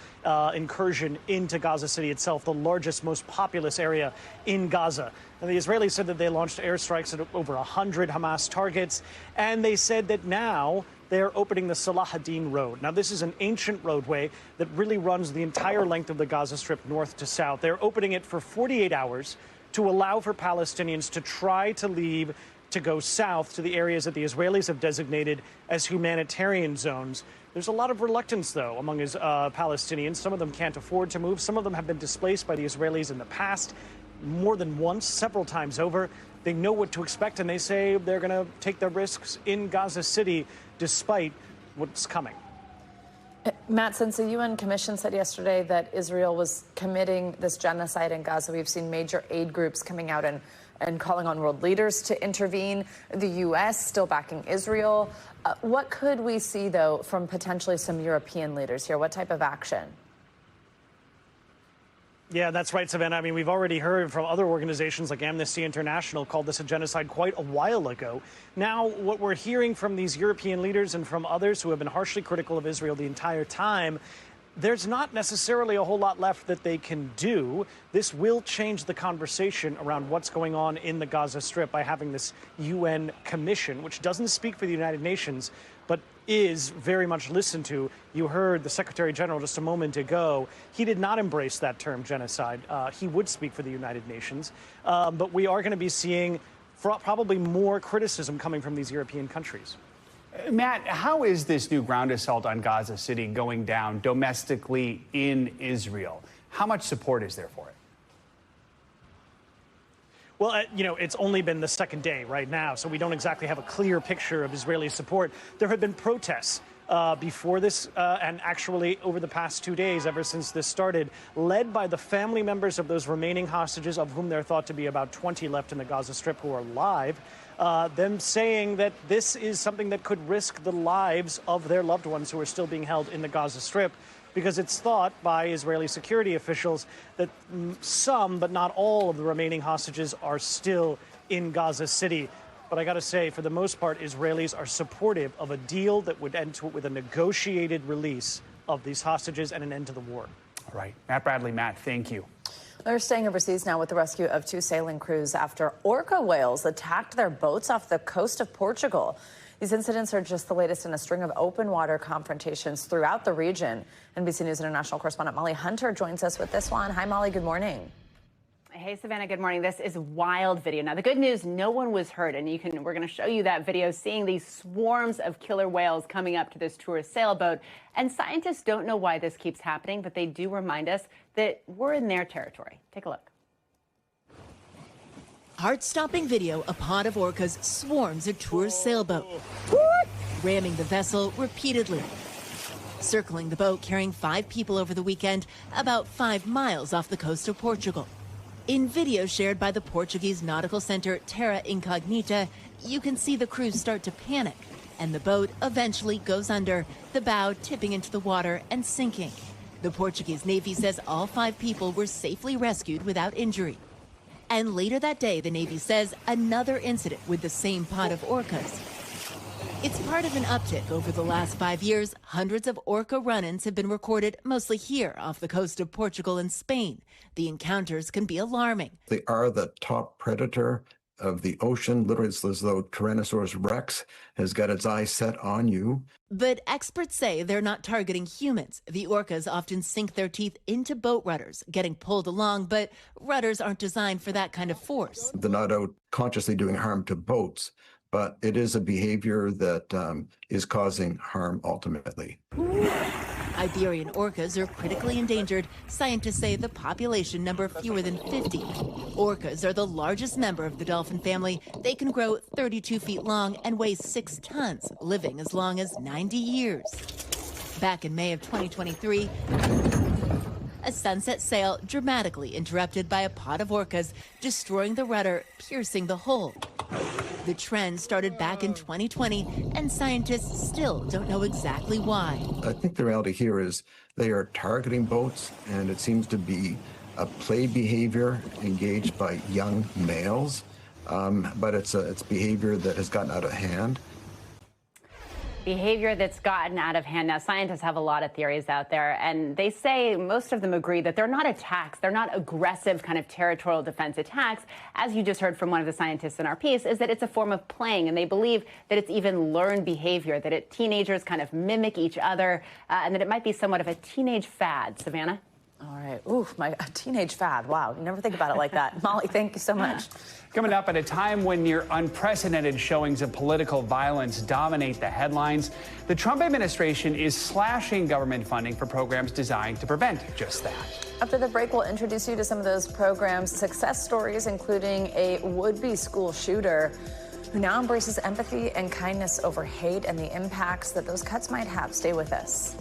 incursion into Gaza City itself, the largest, most populous area in Gaza. And the Israelis said that they launched airstrikes at over 100 Hamas targets, and they said that now they're opening the Salahuddin Road. Now, this is an ancient roadway that really runs the entire length of the Gaza Strip north to south. They're opening it for 48 hours to allow for Palestinians to try to leave to go south to the areas that the Israelis have designated as humanitarian zones. There's a lot of reluctance, though, among Palestinians. Some of them can't afford to move. Some of them have been displaced by the Israelis in the past, more than once, several times over. They know what to expect, and they say they're going to take their risks in Gaza City despite what's coming. Matt, since the UN Commission said yesterday that Israel was committing this genocide in Gaza, we've seen major aid groups coming out and calling on world leaders to intervene. The U.S. still backing Israel. What could we see, though, from potentially some European leaders here? What type of action? Yeah, that's right, Savannah. I mean, we've already heard from other organizations like Amnesty International called this a genocide quite a while ago. Now, what we're hearing from these European leaders and from others who have been harshly critical of Israel the entire time, there's not necessarily a whole lot left that they can do. This will change the conversation around what's going on in the Gaza Strip by having this UN commission, which doesn't speak for the United Nations, but is very much listened to. You heard the Secretary General just a moment ago. He did not embrace that term genocide. He would speak for the United Nations. But we are going to be seeing probably more criticism coming from these European countries. Matt, how is this new ground assault on Gaza City going down domestically in Israel? How much support is there for it? Well, it's only been the second day right now, so we don't exactly have a clear picture of Israeli support. There have been protests before this and actually over the past 2 days, ever since this started, led by the family members of those remaining hostages, of whom there are thought to be about 20 left in the Gaza Strip who are alive, them saying that this is something that could risk the lives of their loved ones who are still being held in the Gaza Strip, because it's thought by Israeli security officials that some, but not all, of the remaining hostages are still in Gaza City. But I got to say, for the most part, Israelis are supportive of a deal that would end with a negotiated release of these hostages and an end to the war. All right. Matt Bradley. Matt, thank you. They're staying overseas now with the rescue of 2 sailing crews after orca whales attacked their boats off the coast of Portugal. These incidents are just the latest in a string of open water confrontations throughout the region. NBC News international correspondent Molly Hunter joins us with this one. Hi, Molly. Good morning. Hey, Savannah. Good morning. This is wild video. Now, the good news, no one was hurt, and we're going to show you that video, seeing these swarms of killer whales coming up to this tourist sailboat. And scientists don't know why this keeps happening, but they do remind us that we're in their territory. Take a look. Heart-stopping video, a pod of orcas swarms a tourist sailboat, ramming the vessel repeatedly. Circling the boat, carrying 5 people over the weekend, about 5 miles off the coast of Portugal. In video shared by the Portuguese nautical center Terra Incognita, you can see the crews start to panic and the boat eventually goes under, the bow tipping into the water and sinking. The Portuguese Navy says all 5 people were safely rescued without injury. And later that day, the Navy says another incident with the same pod of orcas. It's part of an uptick over the last 5 years. Hundreds of orca run-ins have been recorded, mostly here off the coast of Portugal and Spain. The encounters can be alarming. They are the top predator of the ocean. Literally, it's as though Tyrannosaurus rex has got its eyes set on you. But experts say they're not targeting humans. The orcas often sink their teeth into boat rudders, getting pulled along, but rudders aren't designed for that kind of force. They're not out consciously doing harm to boats, but it is a behavior that is causing harm ultimately. Iberian orcas are critically endangered. Scientists say the population number fewer than 50. Orcas are the largest member of the dolphin family. They can grow 32 feet long and weigh 6 tons, living as long as 90 years. Back in May of 2023, a sunset sail dramatically interrupted by a pod of orcas, destroying the rudder, piercing the hull. The trend started back in 2020, and scientists still don't know exactly why. I think the reality here is they are targeting boats, and it seems to be a play behavior engaged by young males, but it's behavior that has gotten out of hand. Behavior that's gotten out of hand. Now, scientists have a lot of theories out there, and they say, most of them agree, that they're not attacks. They're not aggressive kind of territorial defense attacks. As you just heard from one of the scientists in our piece, is that it's a form of playing, and they believe that it's even learned behavior, that teenagers kind of mimic each other, and that it might be somewhat of a teenage fad. Savannah? All right. Ooh, a teenage fad. Wow. You never think about it like that. Molly, thank you so much. Coming up, at a time when near unprecedented showings of political violence dominate the headlines, the Trump administration is slashing government funding for programs designed to prevent just that. After the break, we'll introduce you to some of those programs' success stories, including a would-be school shooter who now embraces empathy and kindness over hate and the impacts that those cuts might have. Stay with us.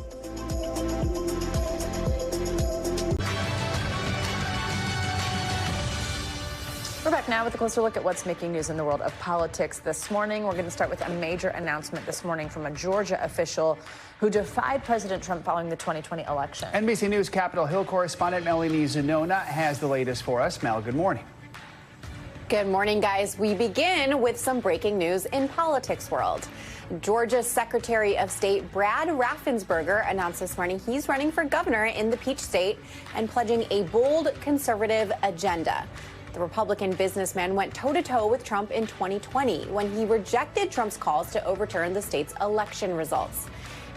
We're back now with a closer look at what's making news in the world of politics this morning. We're going to start with a major announcement this morning from a Georgia official who defied President Trump following the 2020 election. NBC News Capitol Hill correspondent Melanie Zanona has the latest for us. Mel, good morning. Good morning, guys. We begin with some breaking news in politics world. Georgia's Secretary of State Brad Raffensperger announced this morning he's running for governor in the Peach State and pledging a bold conservative agenda. The Republican businessman went toe-to-toe with Trump in 2020 when he rejected Trump's calls to overturn the state's election results.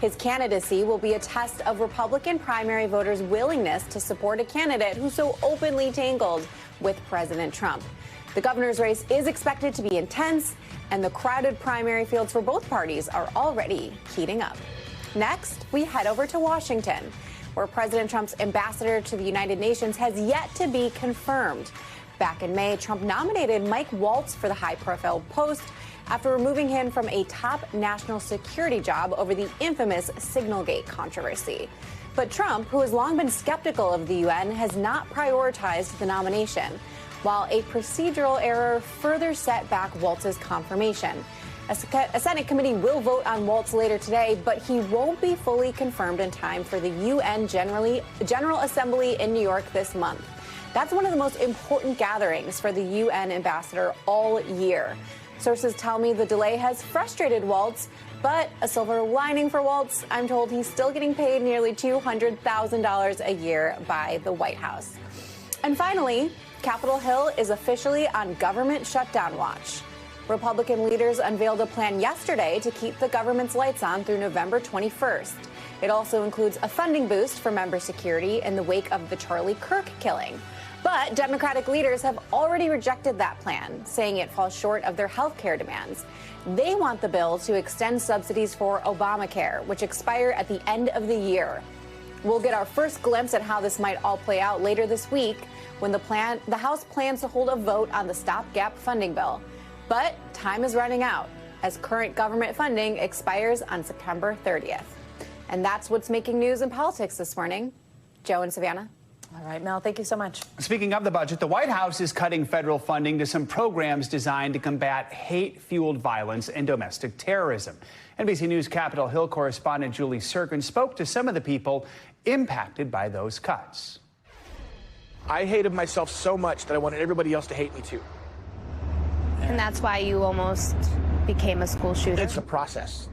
His candidacy will be a test of Republican primary voters' willingness to support a candidate who so openly tangled with President Trump. The governor's race is expected to be intense, and the crowded primary fields for both parties are already heating up. Next, we head over to Washington, where President Trump's ambassador to the United Nations has yet to be confirmed. Back in May, Trump nominated Mike Waltz for the high-profile post after removing him from a top national security job over the infamous Signalgate controversy. But Trump, who has long been skeptical of the UN, has not prioritized the nomination, while a procedural error further set back Waltz's confirmation. A Senate committee will vote on Waltz later today, but he won't be fully confirmed in time for the UN General Assembly in New York this month. That's one of the most important gatherings for the UN ambassador all year. Sources tell me the delay has frustrated Waltz, but a silver lining for Waltz, I'm told he's still getting paid nearly $200,000 a year by the White House. And finally, Capitol Hill is officially on government shutdown watch. Republican leaders unveiled a plan yesterday to keep the government's lights on through November 21st. It also includes a funding boost for member security in the wake of the Charlie Kirk killing. But Democratic leaders have already rejected that plan, saying it falls short of their health care demands. They want the bill to extend subsidies for Obamacare, which expire at the end of the year. We'll get our first glimpse at how this might all play out later this week when the House plans to hold a vote on the stopgap funding bill. But time is running out as current government funding expires on September 30th. And that's what's making news in politics this morning. Joe and Savannah. All right, Mel, thank you so much. Speaking of the budget, the White House is cutting federal funding to some programs designed to combat hate-fueled violence and domestic terrorism. NBC News Capitol Hill correspondent Julie Sirkin spoke to some of the people impacted by those cuts. I hated myself so much that I wanted everybody else to hate me too. And that's why you almost became a school shooter? It's a process.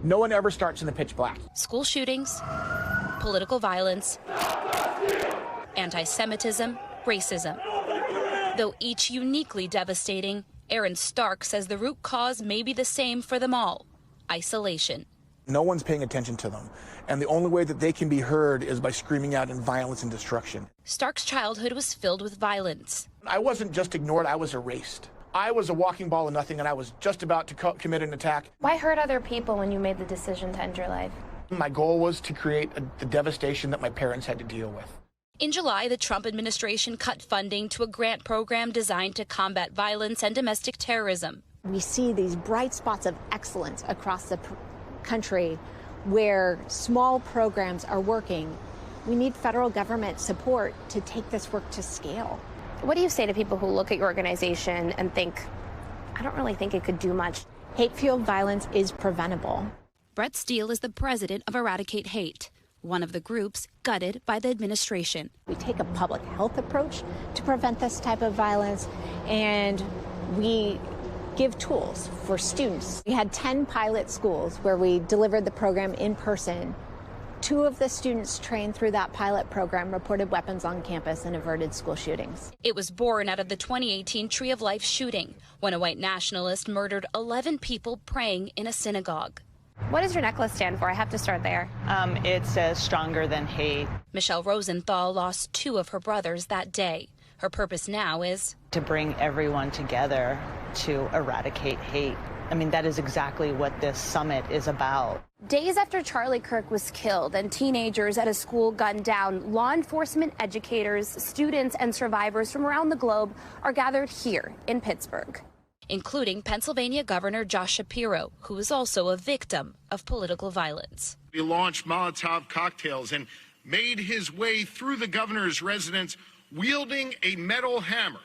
No one ever starts in the pitch black. School shootings, political violence, anti-Semitism, racism. Though each uniquely devastating, Aaron Stark says the root cause may be the same for them all: isolation. No one's paying attention to them, and the only way that they can be heard is by screaming out in violence and destruction. Stark's childhood was filled with violence. I wasn't just ignored, I was erased. I was a walking ball of nothing, and I was just about to commit an attack. Why hurt other people when you made the decision to end your life? My goal was to create the devastation that my parents had to deal with. In July, the Trump administration cut funding to a grant program designed to combat violence and domestic terrorism. We see these bright spots of excellence across the country where small programs are working. We need federal government support to take this work to scale. What do you say to people who look at your organization and think, I don't really think it could do much? Hate-fueled violence is preventable. Brett Steele is the president of Eradicate Hate, one of the groups gutted by the administration. We take a public health approach to prevent this type of violence, and we give tools for students. We had 10 pilot schools where we delivered the program in person. 2 of the students trained through that pilot program reported weapons on campus and averted school shootings. It was born out of the 2018 Tree of Life shooting, when a white nationalist murdered 11 people praying in a synagogue. What does your necklace stand for? I have to start there. It says stronger than hate. Michelle Rosenthal lost 2 of her brothers that day. Her purpose now is to bring everyone together to eradicate hate. I mean, that is exactly what this summit is about. Days after Charlie Kirk was killed and teenagers at a school gunned down, law enforcement, educators, students, and survivors from around the globe are gathered here in Pittsburgh, including Pennsylvania Governor Josh Shapiro, who is also a victim of political violence. He launched Molotov cocktails and made his way through the governor's residence wielding a metal hammer.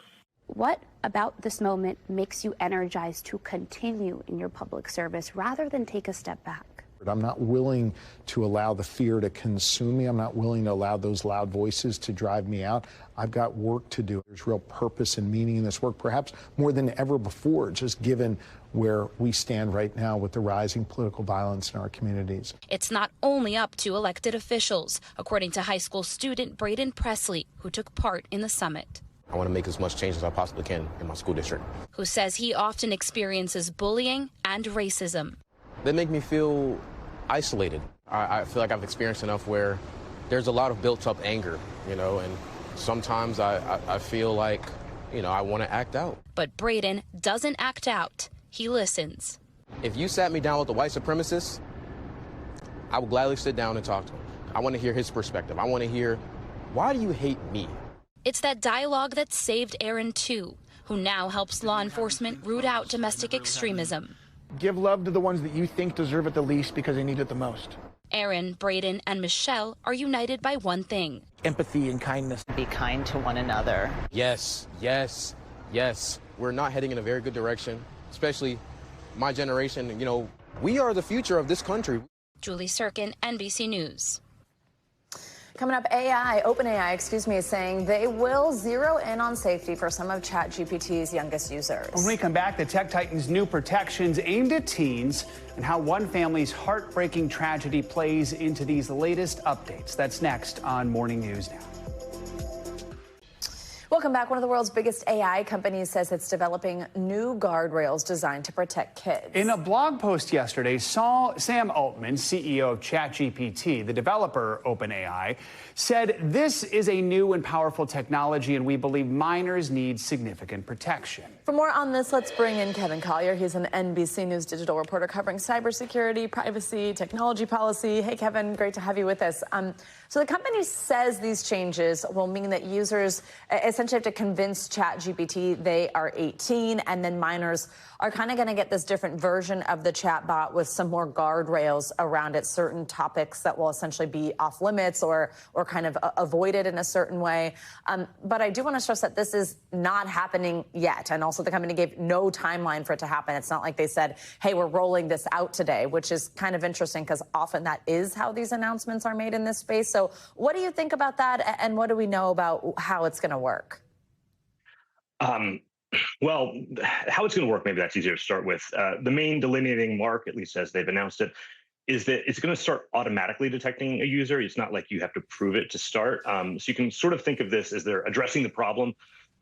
What about this moment makes you energized to continue in your public service rather than take a step back? I'm not willing to allow the fear to consume me. I'm not willing to allow those loud voices to drive me out. I've got work to do. There's real purpose and meaning in this work, perhaps more than ever before, just given where we stand right now with the rising political violence in our communities. It's not only up to elected officials, according to high school student Braden Presley, who took part in the summit. I want to make as much change as I possibly can in my school district. Who says he often experiences bullying and racism. They make me feel isolated. I feel like I've experienced enough where there's a lot of built-up anger, and sometimes I feel like, I want to act out. But Braden doesn't act out. He listens. If you sat me down with a white supremacist, I would gladly sit down and talk to him. I want to hear his perspective. I want to hear, why do you hate me? It's that dialogue that saved Aaron, too, who now helps law enforcement root out domestic extremism. Give love to the ones that you think deserve it the least because they need it the most. Aaron, Braden, and Michelle are united by one thing: empathy and kindness. Be kind to one another. Yes, yes, yes. We're not heading in a very good direction, especially my generation. We are the future of this country. Julie Sirkin, NBC News. Coming up, OpenAI, is saying they will zero in on safety for some of ChatGPT's youngest users. When we come back, the tech titan's new protections aimed at teens and how one family's heartbreaking tragedy plays into these latest updates. That's next on Morning News Now. Welcome back. One of the world's biggest AI companies says it's developing new guardrails designed to protect kids. In a blog post yesterday, Sam Altman, CEO of ChatGPT, the developer OpenAI, said this is a new and powerful technology and we believe minors need significant protection. For more on this, let's bring in Kevin Collier. He's an NBC News Digital reporter covering cybersecurity, privacy, technology policy. Hey, Kevin, great to have you with us. So the company says these changes will mean that users essentially essentially have to convince ChatGPT they are 18, and then minors are kind of going to get this different version of the chatbot with some more guardrails around it, certain topics that will essentially be off limits or kind of avoided in a certain way. But I do want to stress that this is not happening yet. And also the company gave no timeline for it to happen. It's not like they said, hey, we're rolling this out today, which is kind of interesting because often that is how these announcements are made in this space. So what do you think about that? And what do we know about how it's going to work? Well, how it's going to work, maybe that's easier to start with. The main delineating mark, at least as they've announced it, is that it's going to start automatically detecting a user. It's not like you have to prove it to start. So you can sort of think of this as they're addressing the problem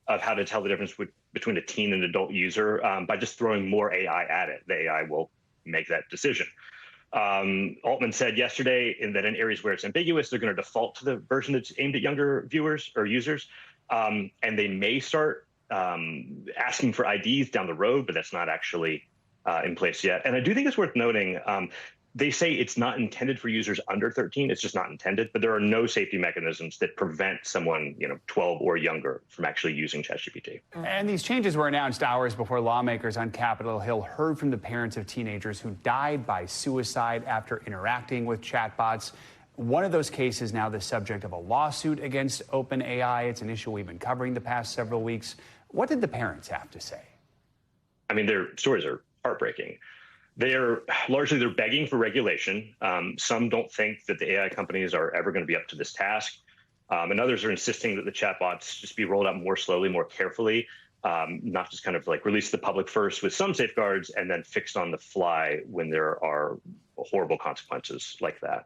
of how to tell the difference between a teen and adult user by just throwing more AI at it. The AI will make that decision. Altman said yesterday that in areas where it's ambiguous, they're going to default to the version that's aimed at younger viewers or users. And they may start asking for IDs down the road, but that's not actually in place yet. And I do think it's worth noting, they say it's not intended for users under 13. It's just not intended, but there are no safety mechanisms that prevent someone, 12 or younger from actually using ChatGPT. And these changes were announced hours before lawmakers on Capitol Hill heard from the parents of teenagers who died by suicide after interacting with chatbots. One of those cases now the subject of a lawsuit against OpenAI. It's an issue we've been covering the past several weeks. What did the parents have to say? I mean, their stories are heartbreaking. They're begging for regulation. Some don't think that the AI companies are ever going to be up to this task. And others are insisting that the chatbots just be rolled out more slowly, more carefully, not just kind of like release the public first with some safeguards and then fixed on the fly when there are horrible consequences like that.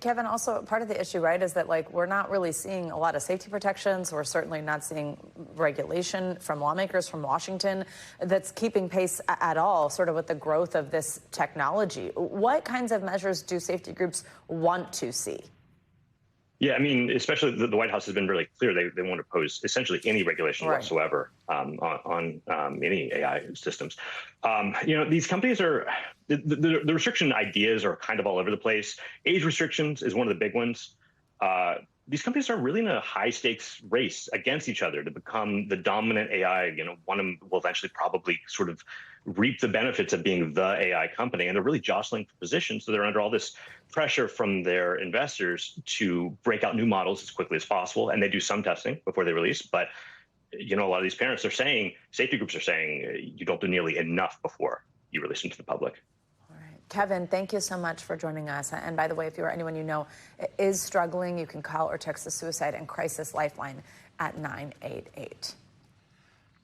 Kevin, also part of the issue, right, is that we're not really seeing a lot of safety protections. We're certainly not seeing regulation from lawmakers from Washington that's keeping pace at all, sort of with the growth of this technology. What kinds of measures do safety groups want to see? Yeah, I mean, especially the White House has been really clear. They won't oppose essentially any regulation whatsoever on any AI systems. These companies are, the restriction ideas are kind of all over the place. Age restrictions is one of the big ones. These companies are really in a high stakes race against each other to become the dominant AI. One of them will eventually probably sort of reap the benefits of being the AI company. And they're really jostling for position. So they're under all this pressure from their investors to break out new models as quickly as possible. And they do some testing before they release. But, a lot of these parents are saying, safety groups are saying, you don't do nearly enough before you release them to the public. Kevin, thank you so much for joining us. And by the way, if you or anyone you know is struggling, you can call or text the Suicide and Crisis Lifeline at 988.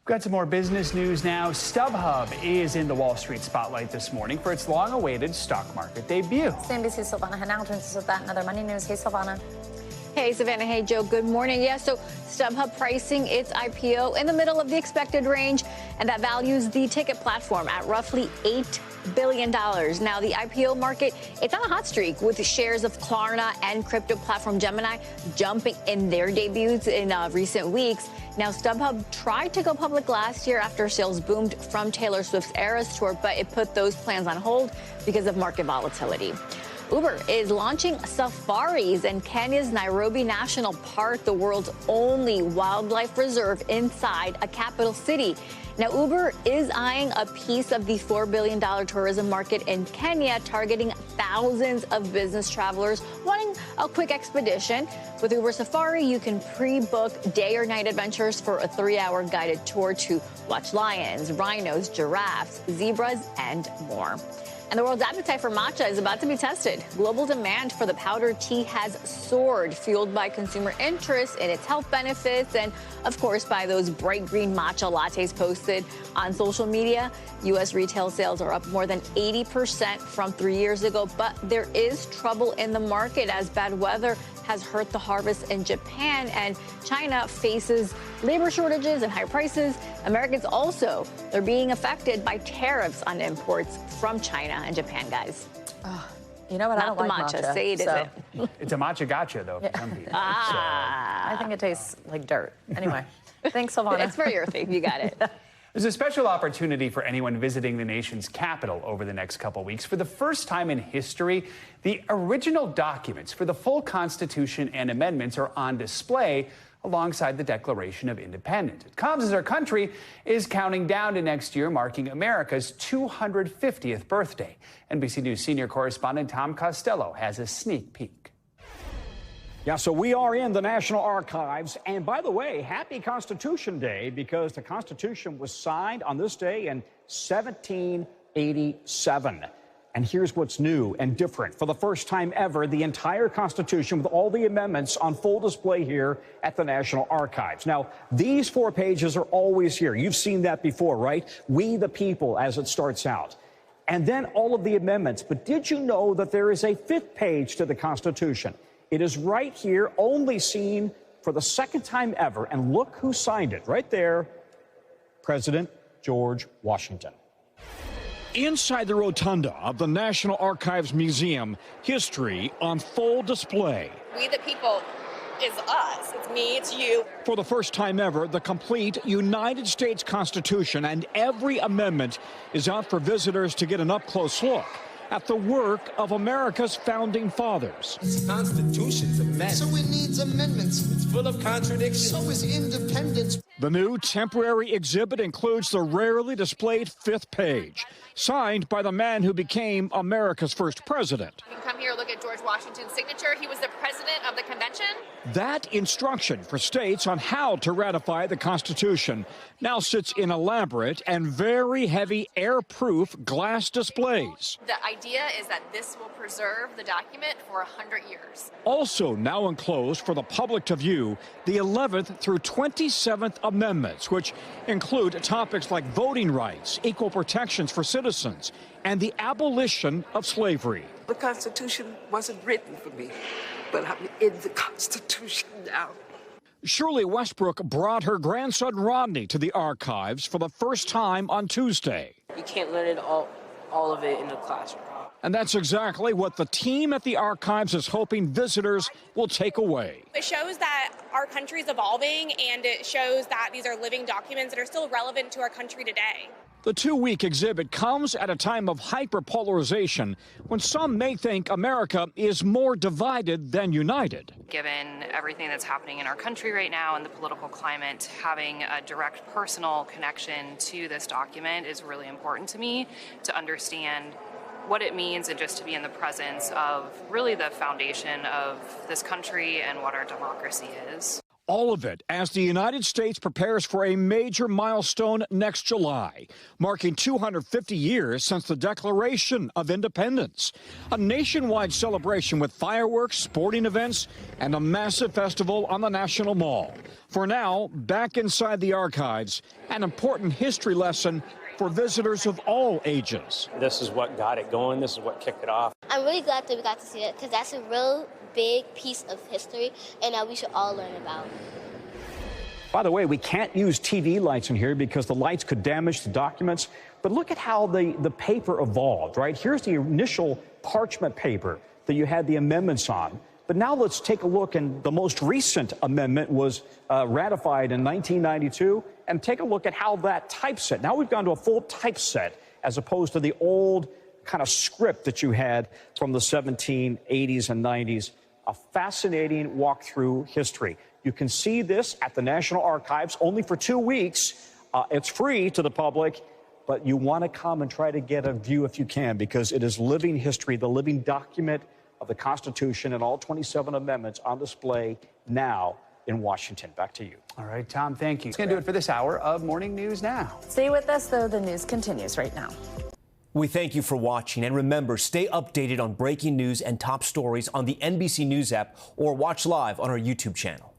We've got some more business news now. StubHub is in the Wall Street spotlight this morning for its long-awaited stock market debut. NBC's Silvana Hanal joins us with that and other money news. Hey, Silvana. Hey, Savannah. Hey, Joe. Good morning. Yeah, so StubHub pricing its IPO in the middle of the expected range, and that values the ticket platform at roughly $8 billion. Now, the IPO market, it's on a hot streak with the shares of Klarna and crypto platform Gemini jumping in their debuts in recent weeks. Now, StubHub tried to go public last year after sales boomed from Taylor Swift's Eras Tour, but it put those plans on hold because of market volatility. Uber is launching safaris in Kenya's Nairobi National Park, the world's only wildlife reserve inside a capital city. Now, Uber is eyeing a piece of the $4 billion tourism market in Kenya, targeting thousands of business travelers wanting a quick expedition. With Uber Safari, you can pre-book day or night adventures for a 3-hour guided tour to watch lions, rhinos, giraffes, zebras, and more. And the world's appetite for matcha is about to be tested. Global demand for the powdered tea has soared, fueled by consumer interest in its health benefits and, of course, by those bright green matcha lattes posted on social media. U.S. retail sales are up more than 80% from 3 years ago, but there is trouble in the market as bad weather has hurt the harvest in Japan, and China faces labor shortages and high prices. Americans also, they're being affected by tariffs on imports from China and Japan, guys. You know what? Not I don't the like matcha. Say it isn't. It's a matcha gotcha, though, for some people. I think it tastes like dirt. Anyway, thanks, Silvana. It's very earthy. You got it. There's a special opportunity for anyone visiting the nation's capital over the next couple weeks. For the first time in history, the original documents for the full Constitution and amendments are on display, alongside the Declaration of Independence. It comes as our country is counting down to next year, marking America's 250th birthday. NBC News senior correspondent Tom Costello has a sneak peek. Yeah, so we are in the National Archives. And by the way, happy Constitution Day, because the Constitution was signed on this day in 1787. And here's what's new and different. For the first time ever, the entire Constitution with all the amendments on full display here at the National Archives. Now, these 4 pages are always here. You've seen that before, right? We the people, as it starts out. And then all of the amendments. But did you know that there is a 5th page to the Constitution? It is right here, only seen for the second time ever. And look who signed it right there, President George Washington. Inside the rotunda of the National Archives Museum, history on full display. We the people is us. It's me, it's you. For the first time ever, the complete United States Constitution and every amendment is out for visitors to get an up-close look at the work of America's founding fathers. This Constitution's a mess. So it needs amendments. It's full of contradictions. So is independence. The new temporary exhibit includes the rarely displayed 5th page, signed by the man who became America's first president. You can come here, look at George Washington's signature. He was the president of the convention. That instruction for states on how to ratify the Constitution now sits in elaborate and very heavy airproof glass displays. The idea is that this will preserve the document for 100 years. Also now enclosed for the public to view, the 11th through 27th Amendments, which include topics like voting rights, equal protections for citizens, and the abolition of slavery. The Constitution wasn't written for me, but I'm in the Constitution now. Shirley Westbrook brought her grandson Rodney to the archives for the first time on Tuesday. You can't learn it all of it in the classroom. And that's exactly what the team at the archives is hoping visitors will take away. It shows that our country is evolving, and it shows that these are living documents that are still relevant to our country today. The 2-week exhibit comes at a time of hyperpolarization when some may think America is more divided than united. Given everything that's happening in our country right now and the political climate, having a direct personal connection to this document is really important to me to understand what it means and just to be in the presence of really the foundation of this country and what our democracy is. All of it as the United States prepares for a major milestone next July, marking 250 years since the Declaration of Independence. A nationwide celebration with fireworks, sporting events, and a massive festival on the National Mall. For now, back inside the archives, an important history lesson for visitors of all ages. This is what got it going. This is what kicked it off. I'm really glad that we got to see it because that's a real big piece of history and that we should all learn about. By the way, we can't use TV lights in here because the lights could damage the documents. But look at how the paper evolved, right? Here's the initial parchment paper that you had the amendments on. But now let's take a look, and the most recent amendment was ratified in 1992, and take a look at how that typeset. Now we've gone to a full typeset as opposed to the old kind of script that you had from the 1780s and 90s. A fascinating walk through history. You can see this at the National Archives only for 2 weeks. It's free to the public, but you want to come and try to get a view if you can, because it is living history, the living document of the Constitution and all 27 amendments on display now in Washington. Back to you. All right, Tom, thank you. It's going to do it for this hour of Morning News Now. Stay with us, though. The news continues right now. We thank you for watching. And remember, stay updated on breaking news and top stories on the NBC News app or watch live on our YouTube channel.